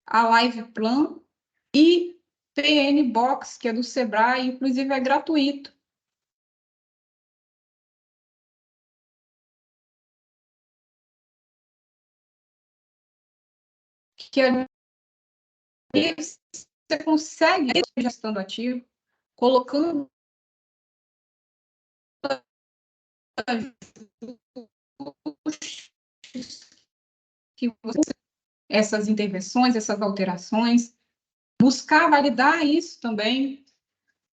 a Live Plan e PN Box, que é do Sebrae, inclusive é gratuito. Que ali você consegue gestando ativo, colocando que você, essas intervenções, essas alterações, buscar validar isso também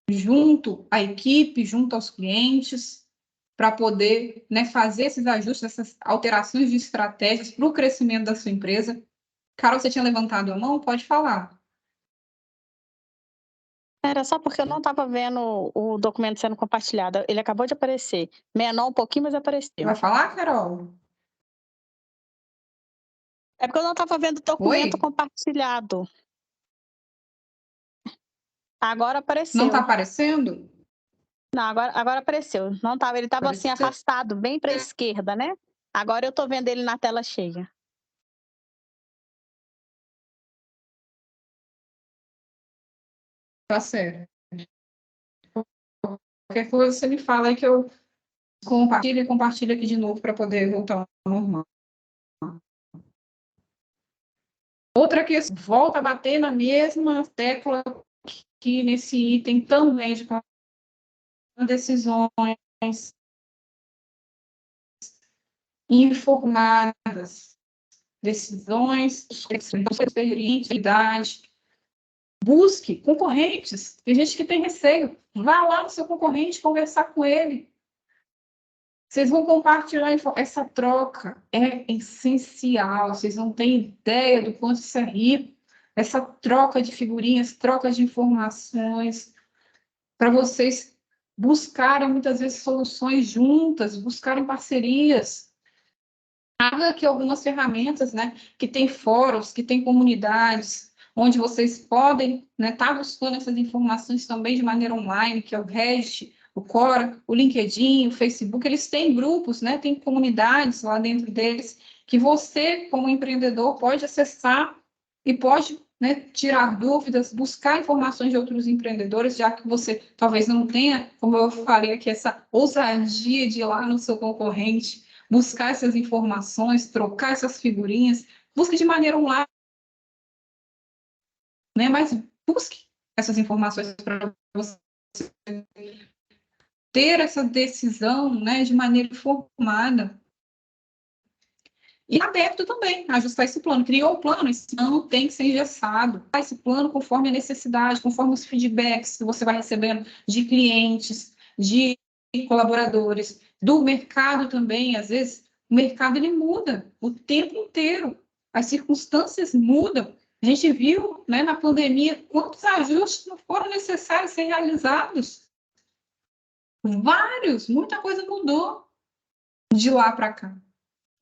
junto à equipe, junto aos clientes, para poder, né, fazer esses ajustes, essas alterações de estratégias para o crescimento da sua empresa. Carol, você tinha levantado a mão? Pode falar. Era só porque eu não estava vendo o documento sendo compartilhado. Ele acabou de aparecer. Menor um pouquinho, mas apareceu. Vai falar, Carol? É porque eu não estava vendo o documento Oi? compartilhado. Agora Não está apareceu. aparecendo? Não, agora apareceu. Não estava, ele estava assim Apareceu. afastado, bem para a esquerda, né? Agora eu estou vendo ele na tela cheia. Tá certo. Qualquer coisa você me fala aí que eu compartilho aqui de novo para poder voltar ao normal. Outra questão, volta a bater na mesma tecla que nesse item também de decisões informadas, decisões idade. Busque concorrentes. Tem gente que tem receio. Vá lá no seu concorrente conversar com ele. Vocês vão compartilhar essa troca. É essencial. Vocês não têm ideia do quanto isso é rico. Essa troca de figurinhas, troca de informações, para vocês buscarem muitas vezes soluções juntas, buscarem parcerias. Há aqui algumas ferramentas, né, que tem fóruns, que tem comunidades, onde vocês podem, né, estar buscando essas informações também de maneira online, que é o Reddit, o Quora, o LinkedIn, o Facebook, eles têm grupos, né, tem comunidades lá dentro deles, que você, como empreendedor, pode acessar e pode, né, tirar dúvidas, buscar informações de outros empreendedores, já que você talvez não tenha, como eu falei aqui, essa ousadia de ir lá no seu concorrente, buscar essas informações, trocar essas figurinhas, busque de maneira online, né? Mas busque essas informações para você ter essa decisão, né, de maneira informada. E aberto também, ajustar esse plano. Criou o plano, esse plano tem que ser engessado. Esse plano conforme a necessidade, conforme os feedbacks que você vai recebendo de clientes, de colaboradores, do mercado também. Às vezes, O mercado ele muda o tempo inteiro. As circunstâncias mudam. A gente viu, né, na pandemia quantos ajustes não foram necessários ser realizados. Vários, muita coisa mudou de lá para cá.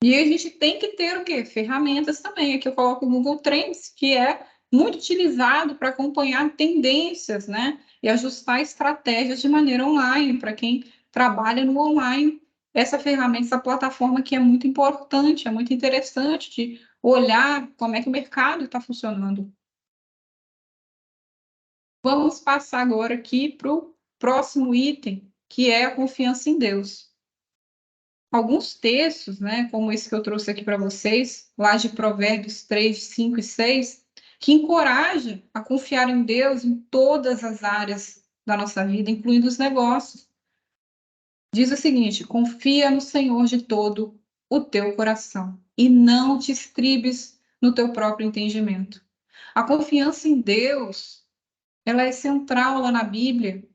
E a gente tem que ter o quê? Ferramentas também. Aqui eu coloco o Google Trends, que é muito utilizado para acompanhar tendências, né? E ajustar estratégias de maneira online, para quem trabalha no online. Essa ferramenta, essa plataforma que é muito importante, é muito interessante de olhar como é que o mercado está funcionando. Vamos passar agora aqui para o próximo item, que é a confiança em Deus. Alguns textos, né, como esse que eu trouxe aqui para vocês, lá de Provérbios 3, 5 e 6, que encoraja a confiar em Deus em todas as áreas da nossa vida, incluindo os negócios. Diz o seguinte: confia no Senhor de todo o teu coração e não te estribes no teu próprio entendimento. A confiança em Deus, ela é central lá na Bíblia.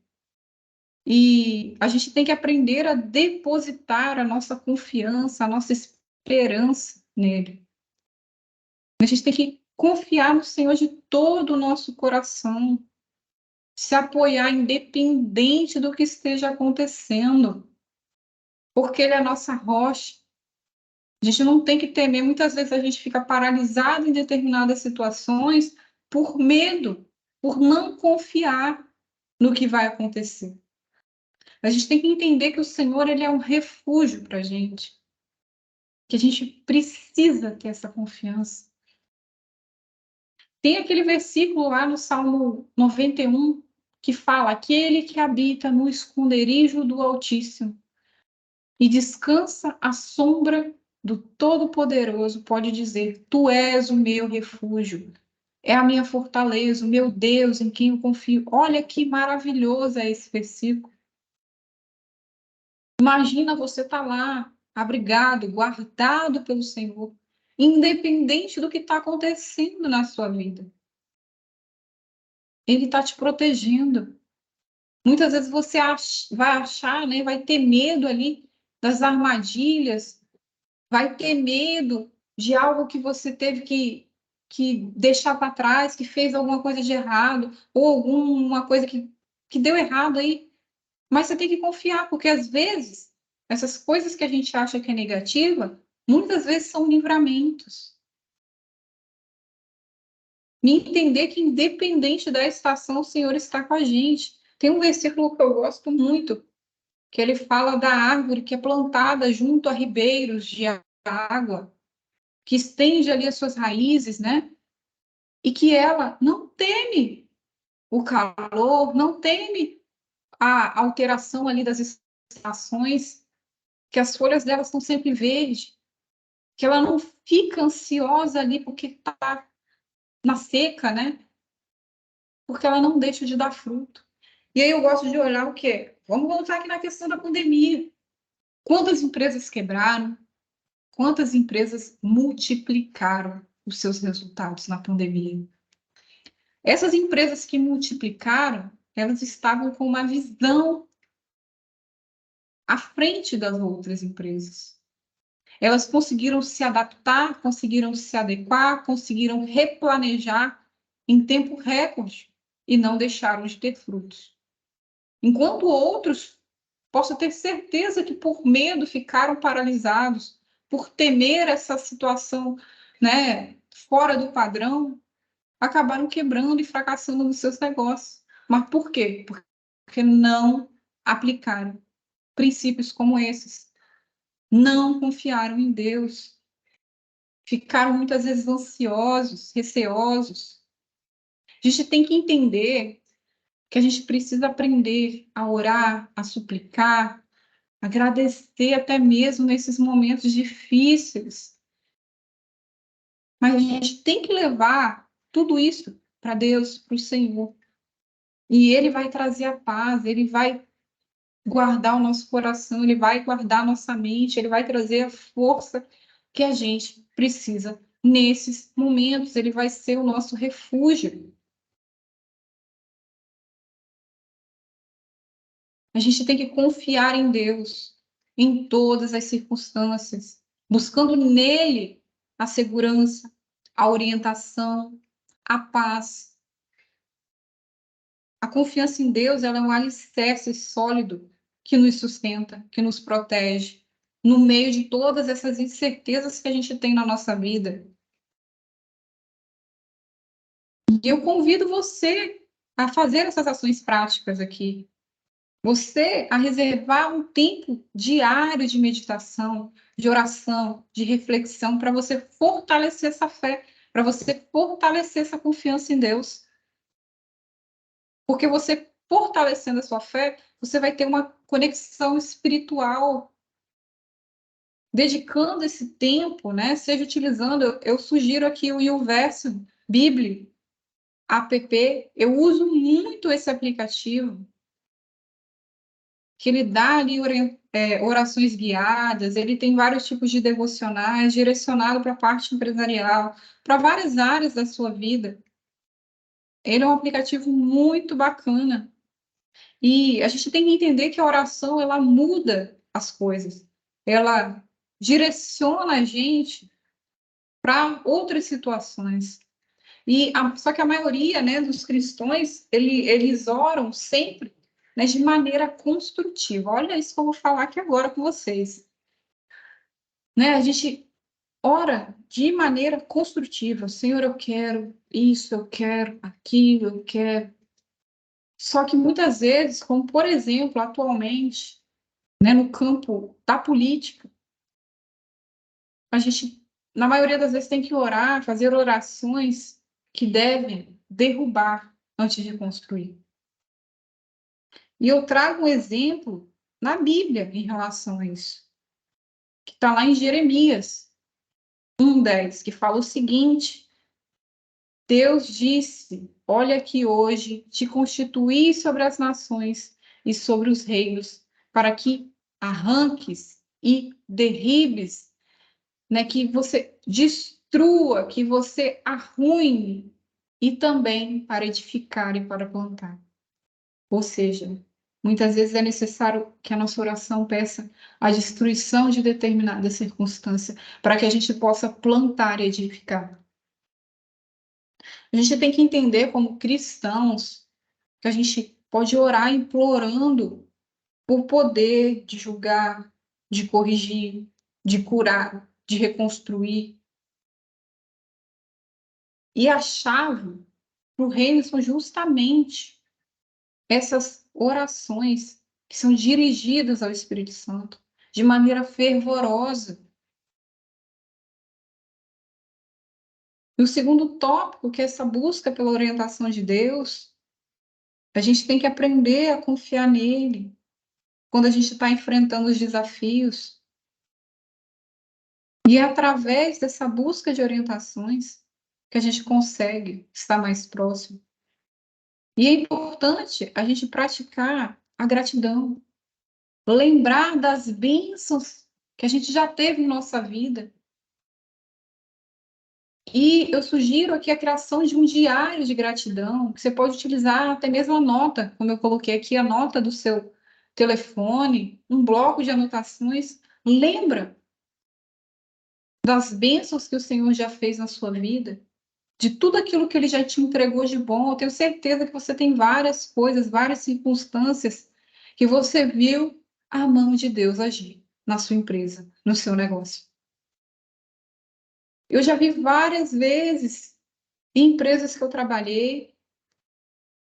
E a gente tem que aprender a depositar a nossa confiança, a nossa esperança nele. A gente tem que confiar no Senhor de todo o nosso coração, se apoiar independente do que esteja acontecendo, porque Ele é a nossa rocha. A gente não tem que temer. Muitas vezes a gente fica paralisado em determinadas situações por medo, por não confiar no que vai acontecer. A gente tem que entender que o Senhor ele é um refúgio para a gente, que a gente precisa ter essa confiança. Tem aquele versículo lá no Salmo 91 que fala: aquele que habita no esconderijo do Altíssimo e descansa à sombra do Todo-Poderoso pode dizer: tu és o meu refúgio, é a minha fortaleza, o meu Deus em quem eu confio. Olha que maravilhoso é esse versículo. Imagina você estar lá, abrigado, guardado pelo Senhor, independente do que está acontecendo na sua vida. Ele está te protegendo. Muitas vezes você vai achar, né, vai ter medo ali das armadilhas, vai ter medo de algo que você teve que deixar para trás, que fez alguma coisa de errado, ou alguma coisa que deu errado aí. Mas você tem que confiar, porque às vezes essas coisas que a gente acha que é negativa, muitas vezes são livramentos. E entender que independente da estação, o Senhor está com a gente. Tem um versículo que eu gosto muito, que ele fala da árvore que é plantada junto a ribeiros de água, que estende ali as suas raízes, né? E que ela não teme o calor, não teme a alteração ali das estações, que as folhas dela estão sempre verdes, que ela não fica ansiosa ali porque está na seca, né? Porque ela não deixa de dar fruto. E aí eu gosto de olhar o quê? Vamos voltar aqui na questão da pandemia. Quantas empresas quebraram? Quantas empresas multiplicaram os seus resultados na pandemia? Essas empresas que multiplicaram, elas estavam com uma visão à frente das outras empresas. Elas conseguiram se adaptar, conseguiram se adequar, conseguiram replanejar em tempo recorde e não deixaram de ter frutos. Enquanto outros, posso ter certeza que por medo ficaram paralisados, por temer essa situação, né, fora do padrão, acabaram quebrando e fracassando nos seus negócios. Mas por quê? Porque não aplicaram princípios como esses. Não confiaram em Deus. Ficaram muitas vezes ansiosos, receosos. A gente tem que entender que a gente precisa aprender a orar, a suplicar, agradecer até mesmo nesses momentos difíceis. Mas a gente tem que levar tudo isso para Deus, para o Senhor. E Ele vai trazer a paz, Ele vai guardar o nosso coração, Ele vai guardar a nossa mente, Ele vai trazer a força que a gente precisa nesses momentos. Ele vai ser o nosso refúgio. A gente tem que confiar em Deus em todas as circunstâncias. buscando nele a segurança, a orientação, a paz. A confiança em Deus, ela é um alicerce sólido que nos sustenta, que nos protege, no meio de todas essas incertezas que a gente tem na nossa vida. E eu convido você a fazer essas ações práticas aqui. Você a reservar um tempo diário de meditação, de oração, de reflexão, para você fortalecer essa fé, para você fortalecer essa confiança em Deus. Porque você fortalecendo a sua fé, você vai ter uma conexão espiritual, dedicando esse tempo, né? Seja utilizando, eu sugiro aqui o YouVersion Bíblia app, eu uso muito esse aplicativo, que ele dá ali orações guiadas, ele tem vários tipos de devocionais direcionado para a parte empresarial, para várias áreas da sua vida. Ele é um aplicativo muito bacana. E a gente tem que entender que a oração, ela muda as coisas. Ela direciona a gente para outras situações. Só que a maioria, né, dos cristãos, eles oram sempre, né, de maneira construtiva. Olha isso que eu vou falar aqui agora com vocês. Né, a gente ora de maneira construtiva. Senhor, eu quero isso, eu quero aquilo, eu quero. Só que muitas vezes, como por exemplo, atualmente, né, no campo da política, a gente, na maioria das vezes, tem que orar, fazer orações que devem derrubar antes de construir. E eu trago um exemplo na Bíblia em relação a isso, que está lá em Jeremias 1:10, que fala o seguinte: Deus disse, olha que hoje te constituí sobre as nações e sobre os reinos, para que arranques e derribes, né, que você destrua, que você arruine, e também para edificar e para plantar. Ou seja, muitas vezes é necessário que a nossa oração peça a destruição de determinada circunstância para que a gente possa plantar e edificar. A gente tem que entender, como cristãos, que a gente pode orar implorando o poder de julgar, de corrigir, de curar, de reconstruir. E a chave para o reino são justamente essas orações que são dirigidas ao Espírito Santo de maneira fervorosa. E o segundo tópico, que é essa busca pela orientação de Deus, a gente tem que aprender a confiar nele quando a gente está enfrentando os desafios. E é através dessa busca de orientações que a gente consegue estar mais próximo. E é importante a gente praticar a gratidão, lembrar das bênçãos que a gente já teve em nossa vida. E eu sugiro aqui a criação de um diário de gratidão, que você pode utilizar até mesmo a nota, como eu coloquei aqui, a nota do seu telefone, um bloco de anotações. Lembra das bênçãos que o Senhor já fez na sua vida, de tudo aquilo que Ele já te entregou de bom. Eu tenho certeza que você tem várias coisas, várias circunstâncias que você viu a mão de Deus agir na sua empresa, no seu negócio. Eu já vi várias vezes em empresas que eu trabalhei,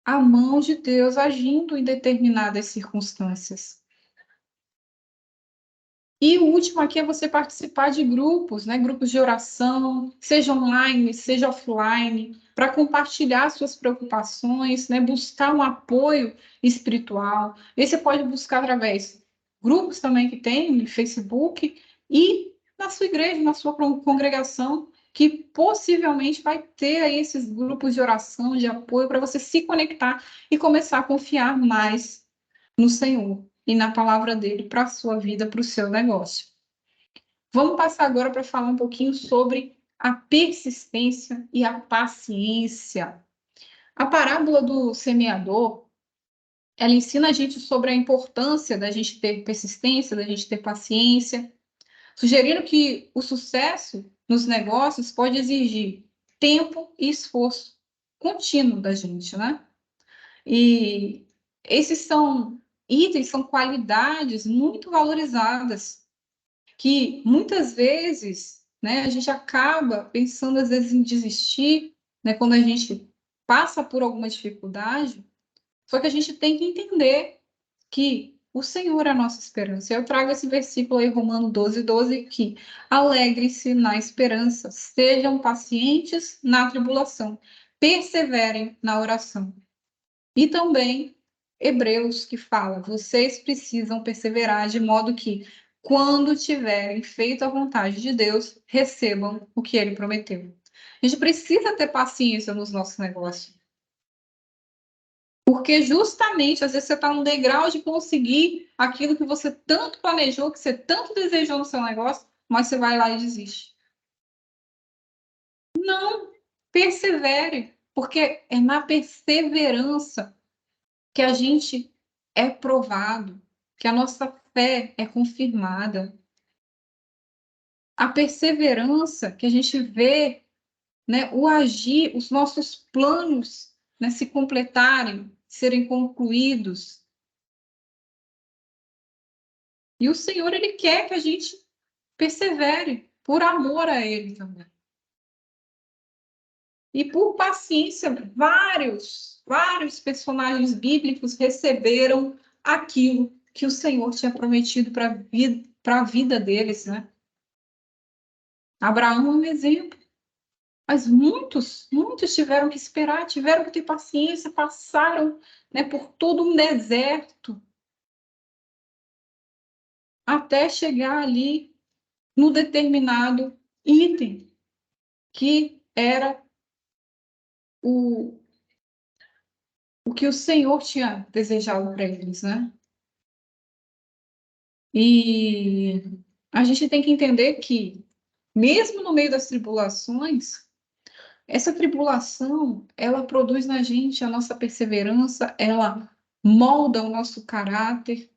a mão de Deus agindo em determinadas circunstâncias. E o último aqui é você participar de grupos, né? Grupos de oração, seja online, seja offline, para compartilhar suas preocupações, né? Buscar um apoio espiritual. E você pode buscar através de grupos também que tem no Facebook e na sua igreja, na sua congregação, que possivelmente vai ter aí esses grupos de oração, de apoio, para você se conectar e começar a confiar mais no Senhor e na palavra dele para a sua vida, para o seu negócio. Vamos passar agora para falar um pouquinho sobre a persistência e a paciência. A parábola do semeador, ela ensina a gente sobre a importância da gente ter persistência, da gente ter paciência. sugerindo que o sucesso nos negócios pode exigir tempo e esforço contínuo da gente, né? E esses são itens, são qualidades muito valorizadas, que muitas vezes, né, a gente acaba pensando às vezes em desistir, né, quando a gente passa por alguma dificuldade, só que a gente tem que entender que o Senhor é a nossa esperança. Eu trago esse versículo aí, Romano 12, que alegrem-se na esperança, sejam pacientes na tribulação, perseverem na oração. E também Hebreus, que fala, vocês precisam perseverar de modo que, quando tiverem feito a vontade de Deus, recebam o que ele prometeu. A gente precisa ter paciência nos nossos negócios. Porque justamente, às vezes, você está num degrau de conseguir aquilo que você tanto planejou, que você tanto desejou no seu negócio, mas você vai lá e desiste. Não, persevere, porque é na perseverança que a gente é provado, que a nossa fé é confirmada. A perseverança que a gente vê, né, o agir, os nossos planos, né, se completarem, serem concluídos. E o Senhor, ele quer que a gente persevere por amor a ele também. E por paciência, vários personagens bíblicos receberam aquilo que o Senhor tinha prometido para a vida deles, né? Abraão é um exemplo. Mas muitos tiveram que esperar, tiveram que ter paciência, passaram, né, por todo um deserto até chegar ali no determinado item, que era o que o Senhor tinha desejado para eles, né? E a gente tem que entender que, mesmo no meio das tribulações, essa tribulação, ela produz na gente a nossa perseverança, ela molda o nosso caráter,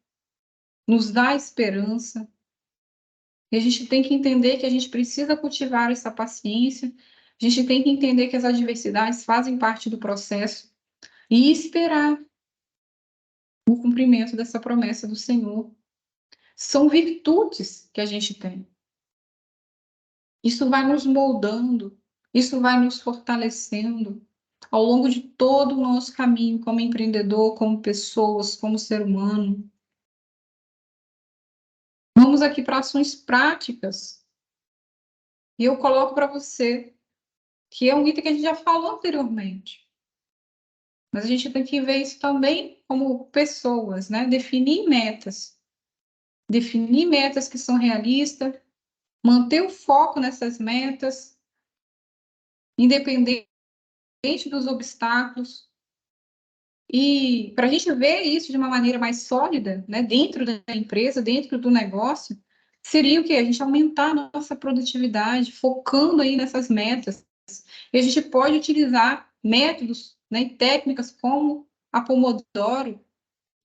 nos dá esperança. E a gente tem que entender que a gente precisa cultivar essa paciência, a gente tem que entender que as adversidades fazem parte do processo e esperar o cumprimento dessa promessa do Senhor. São virtudes que a gente tem. Isso vai nos moldando, isso vai nos fortalecendo ao longo de todo o nosso caminho como empreendedor, como pessoas, como ser humano. Vamos aqui para ações práticas. E eu coloco para você, que é um item que a gente já falou anteriormente. Mas a gente tem que ver isso também como pessoas, né? Definir metas. Definir metas que são realistas, manter o foco nessas metas, independente dos obstáculos. E para a gente ver isso de uma maneira mais sólida, né, dentro da empresa, dentro do negócio, seria o quê? A gente aumentar a nossa produtividade, focando aí nessas metas. E a gente pode utilizar métodos, né, e técnicas como a Pomodoro,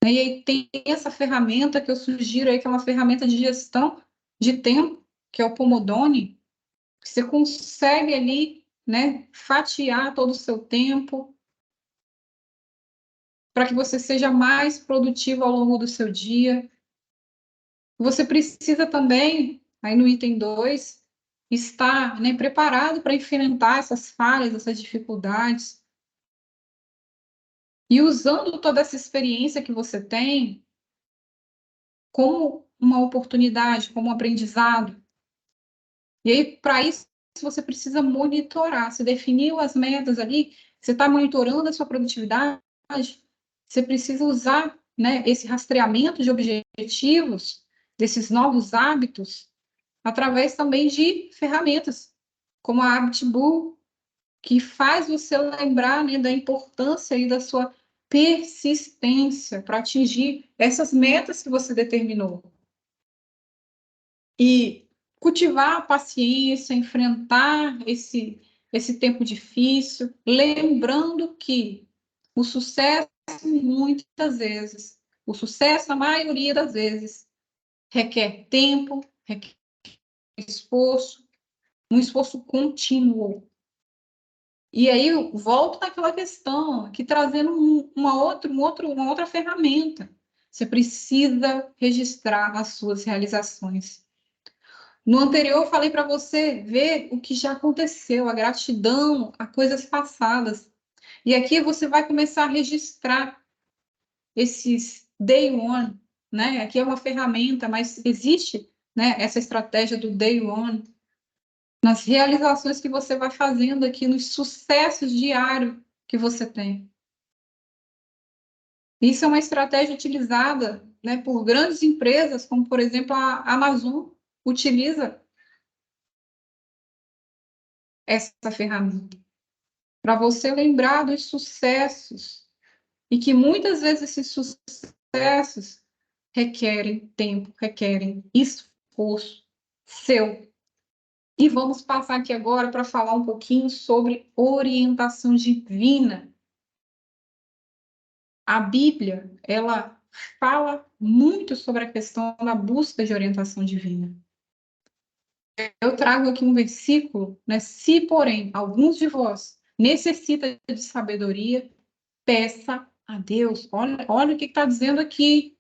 né, e aí tem essa ferramenta que eu sugiro aí, que é uma ferramenta de gestão de tempo, que é o Pomodoro, que você consegue ali, né, fatiar todo o seu tempo, para que você seja mais produtivo ao longo do seu dia. Você precisa também, aí no item 2, estar, né, preparado para enfrentar essas falhas, essas dificuldades. E usando toda essa experiência que você tem como uma oportunidade, como um aprendizado. E aí, para isso, você precisa monitorar. Você definiu as metas ali, você está monitorando a sua produtividade, você precisa usar, né, esse rastreamento de objetivos, desses novos hábitos, através também de ferramentas, como a Habitbull, que faz você lembrar, né, da importância e da sua persistência para atingir essas metas que você determinou. E cultivar a paciência, enfrentar esse tempo difícil, lembrando que o sucesso, muitas vezes, o sucesso, na maioria das vezes, requer tempo, requer um esforço contínuo. E aí eu volto naquela questão, aqui trazendo uma outra ferramenta. Você precisa registrar as suas realizações. No anterior, eu falei para você ver o que já aconteceu, a gratidão a coisas passadas. E aqui você vai começar a registrar esses day one, né? Aqui é uma ferramenta, mas existe, né, essa estratégia do day one nas realizações que você vai fazendo aqui, nos sucessos diários que você tem. Isso é uma estratégia utilizada, né, por grandes empresas, como, por exemplo, a Amazon utiliza essa ferramenta para você lembrar dos sucessos e que muitas vezes esses sucessos requerem tempo, requerem esforço seu. E vamos passar aqui agora para falar um pouquinho sobre orientação divina. A Bíblia, ela fala muito sobre a questão da busca de orientação divina. Eu trago aqui um versículo, né? Se, porém, alguns de vós necessitam de sabedoria, peça a Deus. Olha o que está dizendo aqui.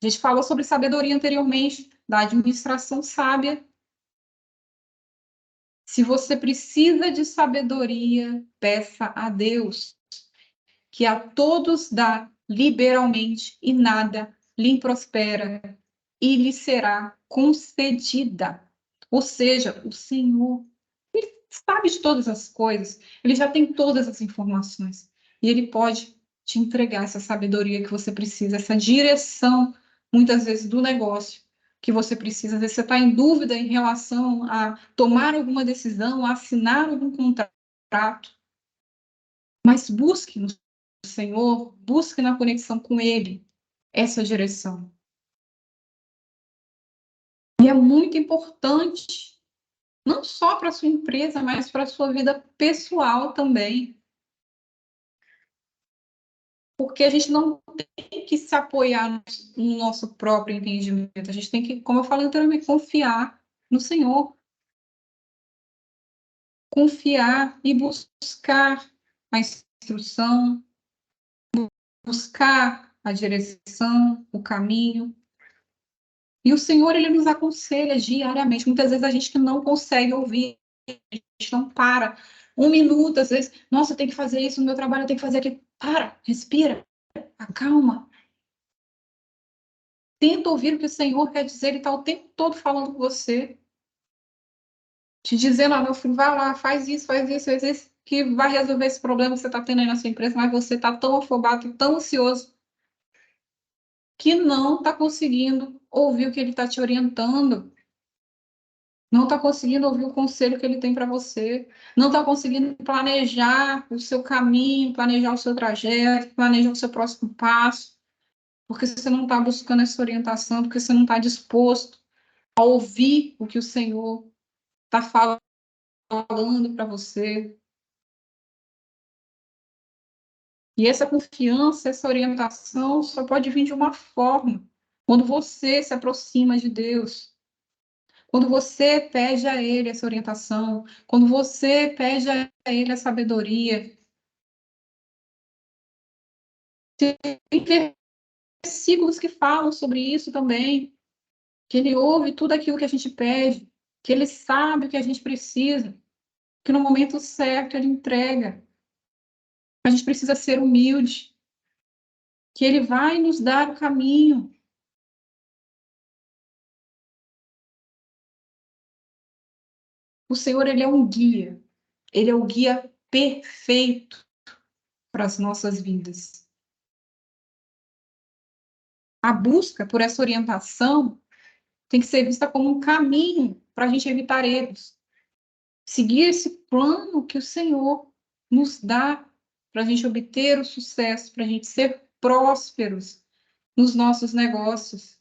A gente falou sobre sabedoria anteriormente, da administração sábia. Se você precisa de sabedoria, peça a Deus, que a todos dá liberalmente e nada lhe prospera e lhe será concedida. Ou seja, o Senhor, ele sabe de todas as coisas, ele já tem todas as informações e ele pode te entregar essa sabedoria que você precisa, essa direção, muitas vezes, do negócio que você precisa. Às vezes você está em dúvida em relação a tomar alguma decisão, a assinar algum contrato, mas busque no Senhor, busque na conexão com Ele essa direção. E é muito importante, não só para a sua empresa, mas para a sua vida pessoal também. Porque a gente não tem que se apoiar no nosso próprio entendimento. A gente tem que, como eu falei anteriormente, confiar no Senhor. Confiar e buscar a instrução, buscar a direção, o caminho. E o Senhor, ele nos aconselha diariamente. Muitas vezes a gente não consegue ouvir, a gente não para. Um minuto, às vezes, nossa, eu tenho que fazer isso no meu trabalho, eu tenho que fazer aquilo. Para, respira, acalma. Tenta ouvir o que o Senhor quer dizer, ele está o tempo todo falando com você. Te dizendo, meu filho, vai lá, faz isso, que vai resolver esse problema que você está tendo aí na sua empresa, mas você está tão afobado, tão ansioso, que não está conseguindo ouvir o que ele está te orientando. Não está conseguindo ouvir o conselho que ele tem para você, não está conseguindo planejar o seu caminho, planejar o seu trajeto, planejar o seu próximo passo, porque você não está buscando essa orientação, porque você não está disposto a ouvir o que o Senhor está falando para você. E essa confiança, essa orientação só pode vir de uma forma, quando você se aproxima de Deus. Quando você pede a Ele essa orientação, quando você pede a Ele a sabedoria, tem versículos que falam sobre isso também, que Ele ouve tudo aquilo que a gente pede, que Ele sabe o que a gente precisa, que no momento certo Ele entrega. A gente precisa ser humilde, que Ele vai nos dar o caminho. O Senhor, Ele é um guia. Ele é o guia perfeito para as nossas vidas. A busca por essa orientação tem que ser vista como um caminho para a gente evitar erros. Seguir esse plano que o Senhor nos dá para a gente obter o sucesso, para a gente ser prósperos nos nossos negócios.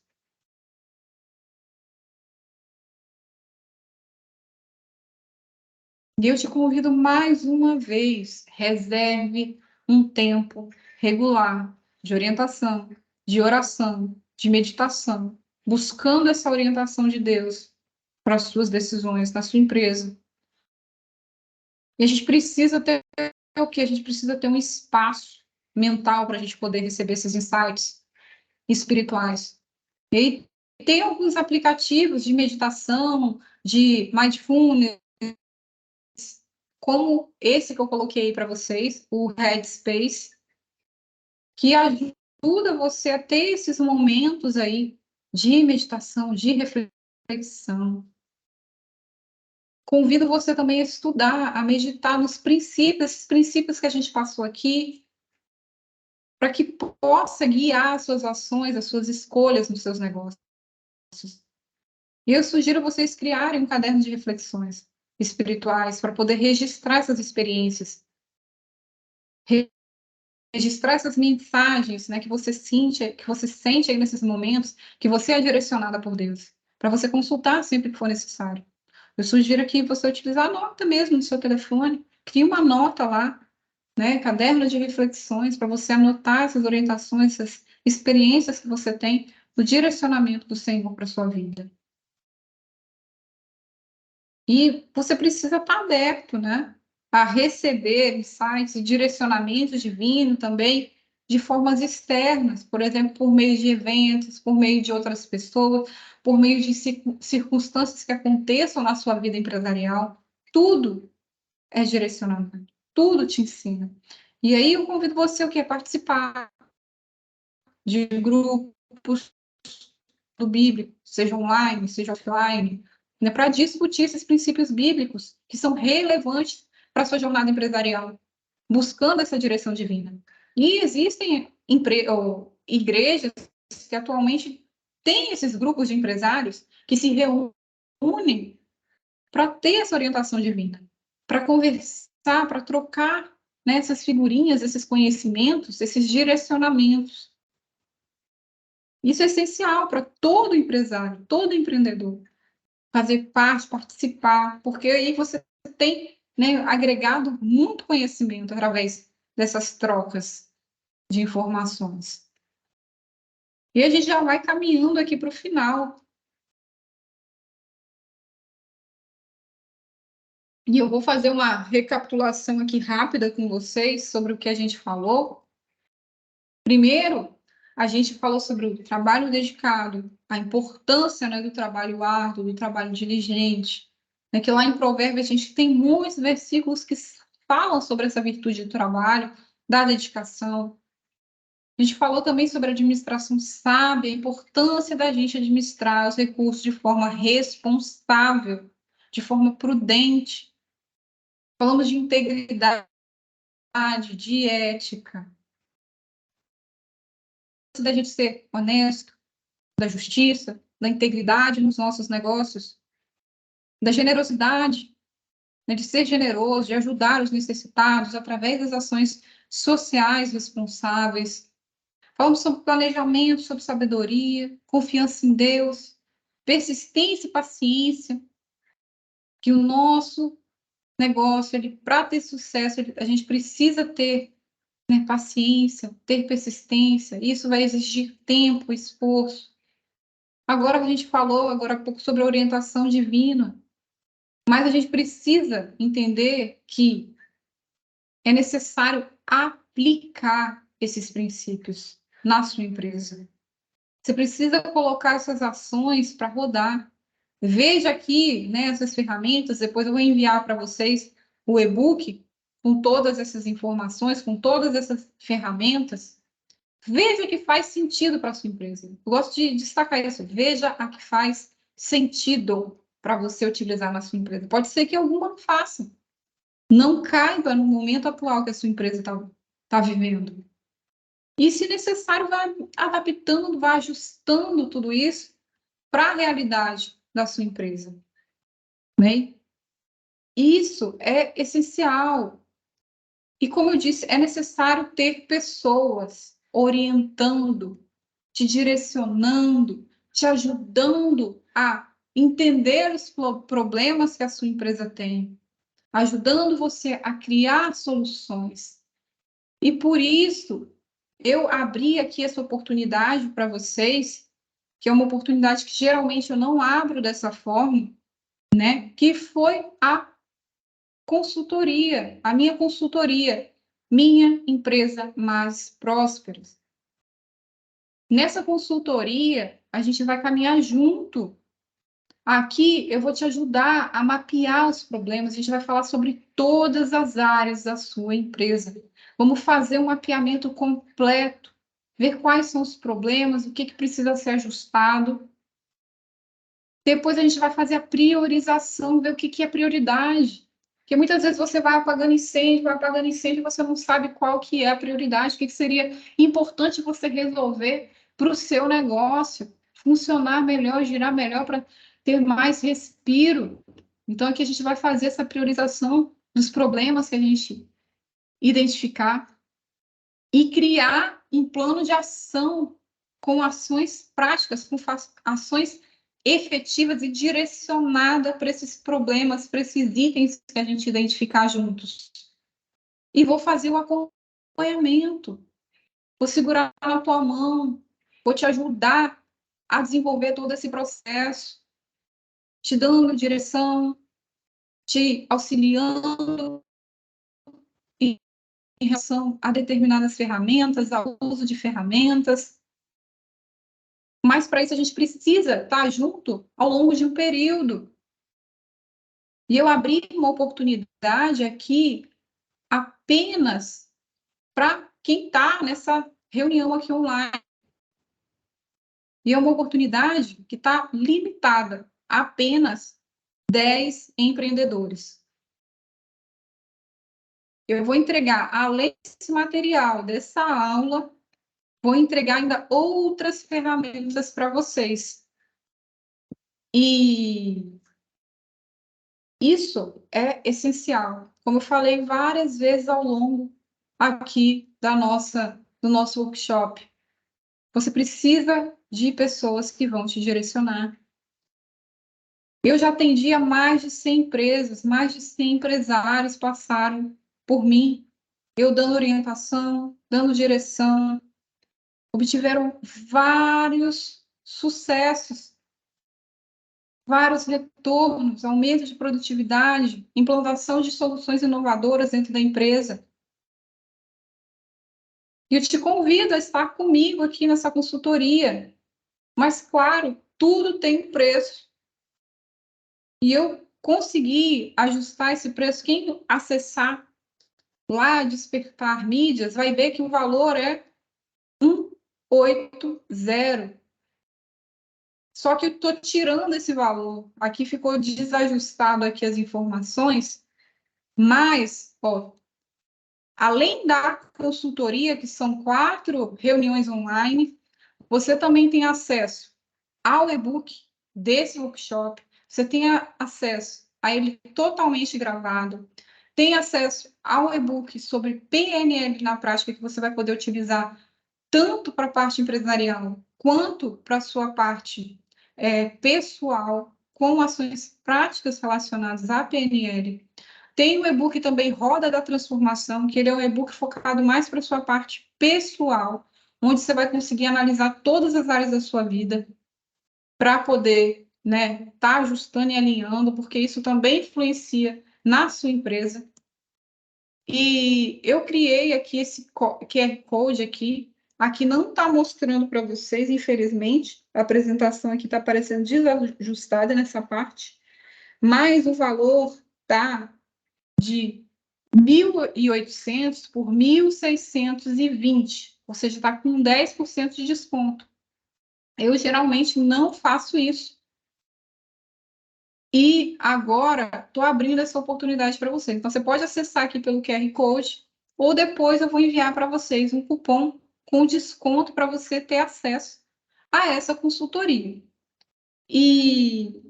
E eu te convido mais uma vez, reserve um tempo regular de orientação, de oração, de meditação, buscando essa orientação de Deus, para as suas decisões na sua empresa. E a gente precisa ter o quê? A gente precisa ter um espaço mental para a gente poder receber esses insights espirituais. E aí, tem alguns aplicativos de meditação, de mindfulness, como esse que eu coloquei para vocês, o Headspace, que ajuda você a ter esses momentos aí de meditação, de reflexão. Convido você também a estudar, a meditar nos princípios, esses princípios que a gente passou aqui, para que possa guiar as suas ações, as suas escolhas nos seus negócios. E eu sugiro vocês criarem um caderno de reflexões espirituais para poder registrar essas experiências, registrar essas mensagens, né, que você sente aí nesses momentos, que você é direcionada por Deus, para você consultar sempre que for necessário. Eu sugiro que você utilizar a nota mesmo no seu telefone, crie uma nota lá, né, caderno de reflexões, para você anotar essas orientações, essas experiências que você tem no direcionamento do Senhor para a sua vida. E você precisa estar aberto, né, a receber insights e direcionamento divino também de formas externas, por exemplo, por meio de eventos, por meio de outras pessoas, por meio de circunstâncias que aconteçam na sua vida empresarial. Tudo é direcionamento, tudo te ensina. E aí eu convido você o quê? Participar de grupos do bíblico, seja online, seja offline, né, para discutir esses princípios bíblicos que são relevantes para a sua jornada empresarial, buscando essa direção divina. E existem igrejas que atualmente têm esses grupos de empresários que se reúnem para ter essa orientação divina, para conversar, para trocar, né, essas figurinhas, esses conhecimentos, esses direcionamentos. Isso é essencial para todo empresário, todo empreendedor fazer parte, participar, porque aí você tem, né, agregado muito conhecimento através dessas trocas de informações. E a gente já vai caminhando aqui para o final. E eu vou fazer uma recapitulação aqui rápida com vocês sobre o que a gente falou. Primeiro, a gente falou sobre o trabalho dedicado, a importância, né, do trabalho árduo, do trabalho diligente, né, que lá em Provérbios a gente tem muitos versículos que falam sobre essa virtude do trabalho, da dedicação. A gente falou também sobre a administração sábia, a importância da gente administrar os recursos de forma responsável, de forma prudente. Falamos de integridade, de ética, da gente ser honesto, da justiça, da integridade nos nossos negócios, da generosidade, né, de ser generoso, de ajudar os necessitados através das ações sociais responsáveis. Falamos sobre planejamento, sobre sabedoria, confiança em Deus, persistência e paciência, que o nosso negócio, para ter sucesso, a gente precisa ter, né, paciência, ter persistência. Isso vai exigir tempo, esforço. Agora a gente falou agora há pouco sobre a orientação divina, mas a gente precisa entender que é necessário aplicar esses princípios na sua empresa. Você precisa colocar essas ações para rodar. Veja aqui, né, essas ferramentas, depois eu vou enviar para vocês o e-book com todas essas informações, com todas essas ferramentas. Veja o que faz sentido para a sua empresa. Eu gosto de destacar isso. Veja a que faz sentido para você utilizar na sua empresa. Pode ser que alguma não faça. Não caiba no momento atual que a sua empresa está vivendo. E, se necessário, vai adaptando, vai ajustando tudo isso para a realidade da sua empresa. Né? Isso é essencial. E, como eu disse, é necessário ter pessoas orientando, te direcionando, te ajudando a entender os problemas que a sua empresa tem, ajudando você a criar soluções. E por isso, eu abri aqui essa oportunidade para vocês, que é uma oportunidade que geralmente eu não abro dessa forma, né? Que foi a consultoria, a minha consultoria, Minha Empresa Mais Próspera. Nessa consultoria, a gente vai caminhar junto. Aqui eu vou te ajudar a mapear os problemas, a gente vai falar sobre todas as áreas da sua empresa. Vamos fazer um mapeamento completo, ver quais são os problemas, o que precisa ser ajustado. Depois a gente vai fazer a priorização, ver o que é prioridade. Porque muitas vezes você vai apagando incêndio, e você não sabe qual que é a prioridade, o que seria importante você resolver para o seu negócio funcionar melhor, girar melhor, para ter mais respiro. Então, aqui a gente vai fazer essa priorização dos problemas que a gente identificar e criar um plano de ação com ações práticas, com ações efetivas e direcionadas para esses problemas, para esses itens que a gente identificar juntos. E vou fazer o acompanhamento. Vou segurar na tua mão, vou te ajudar a desenvolver todo esse processo, te dando direção, te auxiliando em relação a determinadas ferramentas, ao uso de ferramentas. Mas para isso a gente precisa estar junto ao longo de um período. E eu abri uma oportunidade aqui apenas para quem está nessa reunião aqui online. E é uma oportunidade que está limitada a apenas 10 empreendedores. Eu vou entregar, além desse material, dessa aula, vou entregar ainda outras ferramentas para vocês. E isso é essencial. Como eu falei várias vezes ao longo aqui do nosso workshop, você precisa de pessoas que vão te direcionar. Eu já atendi a mais de 100 empresas, mais de 100 empresários passaram por mim, eu dando orientação, dando direção, obtiveram vários sucessos, vários retornos, aumento de produtividade, implantação de soluções inovadoras dentro da empresa. E eu te convido a estar comigo aqui nessa consultoria. Mas, claro, tudo tem um preço. E eu consegui ajustar esse preço. Quem acessar lá Despertar Mídias vai ver que o valor é 180. Só que eu estou tirando esse valor. Aqui ficou desajustado aqui as informações. Mas, ó, além da consultoria, que são 4 reuniões online, você também tem acesso ao e-book desse workshop, você tem acesso a ele totalmente gravado, tem acesso ao e-book sobre PNL na prática, que você vai poder utilizar tanto para a parte empresarial, quanto para a sua parte pessoal, com ações práticas relacionadas à PNL. Tem o e-book também Roda da Transformação, que ele é um e-book focado mais para a sua parte pessoal, onde você vai conseguir analisar todas as áreas da sua vida para poder tá ajustando e alinhando, porque isso também influencia na sua empresa. E eu criei aqui esse QR Code aqui. Aqui não está mostrando para vocês, infelizmente. A apresentação aqui está aparecendo desajustada nessa parte. Mas o valor está de 1.800 por 1.620, ou seja, está com 10% de desconto. Eu geralmente não faço isso. E agora estou abrindo essa oportunidade para vocês. Então, você pode acessar aqui pelo QR Code, ou depois eu vou enviar para vocês um cupom com desconto para você ter acesso a essa consultoria. E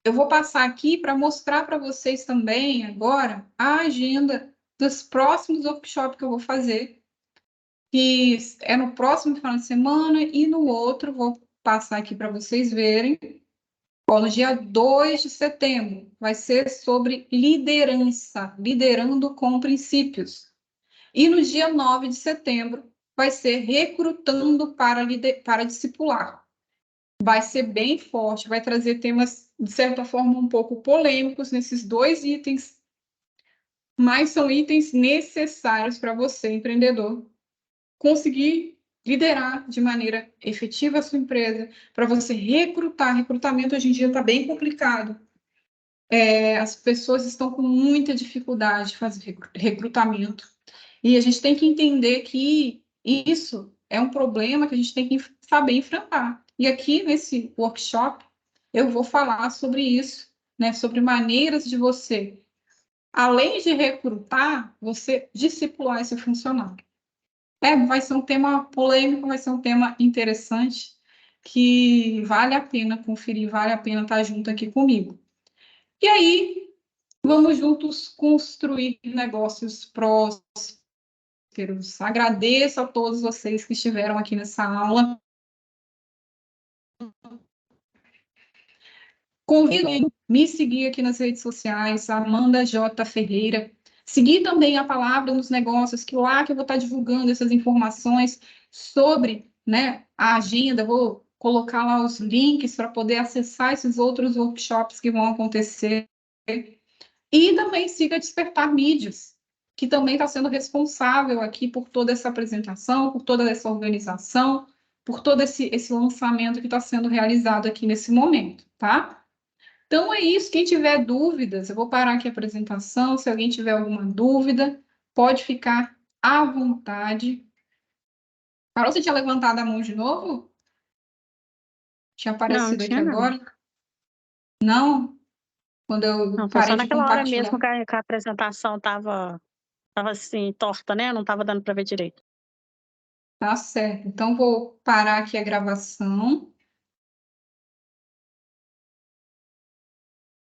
eu vou passar aqui para mostrar para vocês também agora a agenda dos próximos workshops que eu vou fazer, que é no próximo final de semana e no outro, vou passar aqui para vocês verem. No dia 2 de setembro, vai ser sobre liderança, liderando com princípios. E no dia 9 de setembro, vai ser recrutando para discipular. vai ser bem forte, vai trazer temas, de certa forma, um pouco polêmicos nesses 2 itens, mas são itens necessários para você, empreendedor, conseguir liderar de maneira efetiva a sua empresa, para você recrutar. Recrutamento hoje em dia está bem complicado. As pessoas estão com muita dificuldade de fazer recrutamento. E a gente tem que entender que isso é um problema que a gente tem que saber enfrentar. E aqui nesse workshop eu vou falar sobre isso, né? Sobre maneiras de você, além de recrutar, você discipular esse funcionário. Vai ser um tema polêmico, vai ser um tema interessante, que vale a pena conferir, vale a pena estar junto aqui comigo. E aí, vamos juntos construir negócios prósperos. Agradeço a todos vocês que estiveram aqui nessa aula. Convido a me seguir aqui nas redes sociais, Amanda J. Ferreira. Seguir também a Palavra nos Negócios, que lá que eu vou estar divulgando essas informações sobre, né, a agenda. Vou colocar lá os links para poder acessar esses outros workshops que vão acontecer. E também siga Despertar Mídias, que também está sendo responsável aqui por toda essa apresentação, por toda essa organização, por todo esse lançamento que está sendo realizado aqui nesse momento, tá? Então é isso. Quem tiver dúvidas, eu vou parar aqui a apresentação. Se alguém tiver alguma dúvida, pode ficar à vontade. Carol, você tinha levantado a mão de novo? Tinha Não, aparecido aqui tinha não. agora? Não? Quando eu Não, foi parei só de naquela hora mesmo compartilhar. que a apresentação estava assim, torta, né? Não estava dando para ver direito. Tá certo. Então, vou parar aqui a gravação.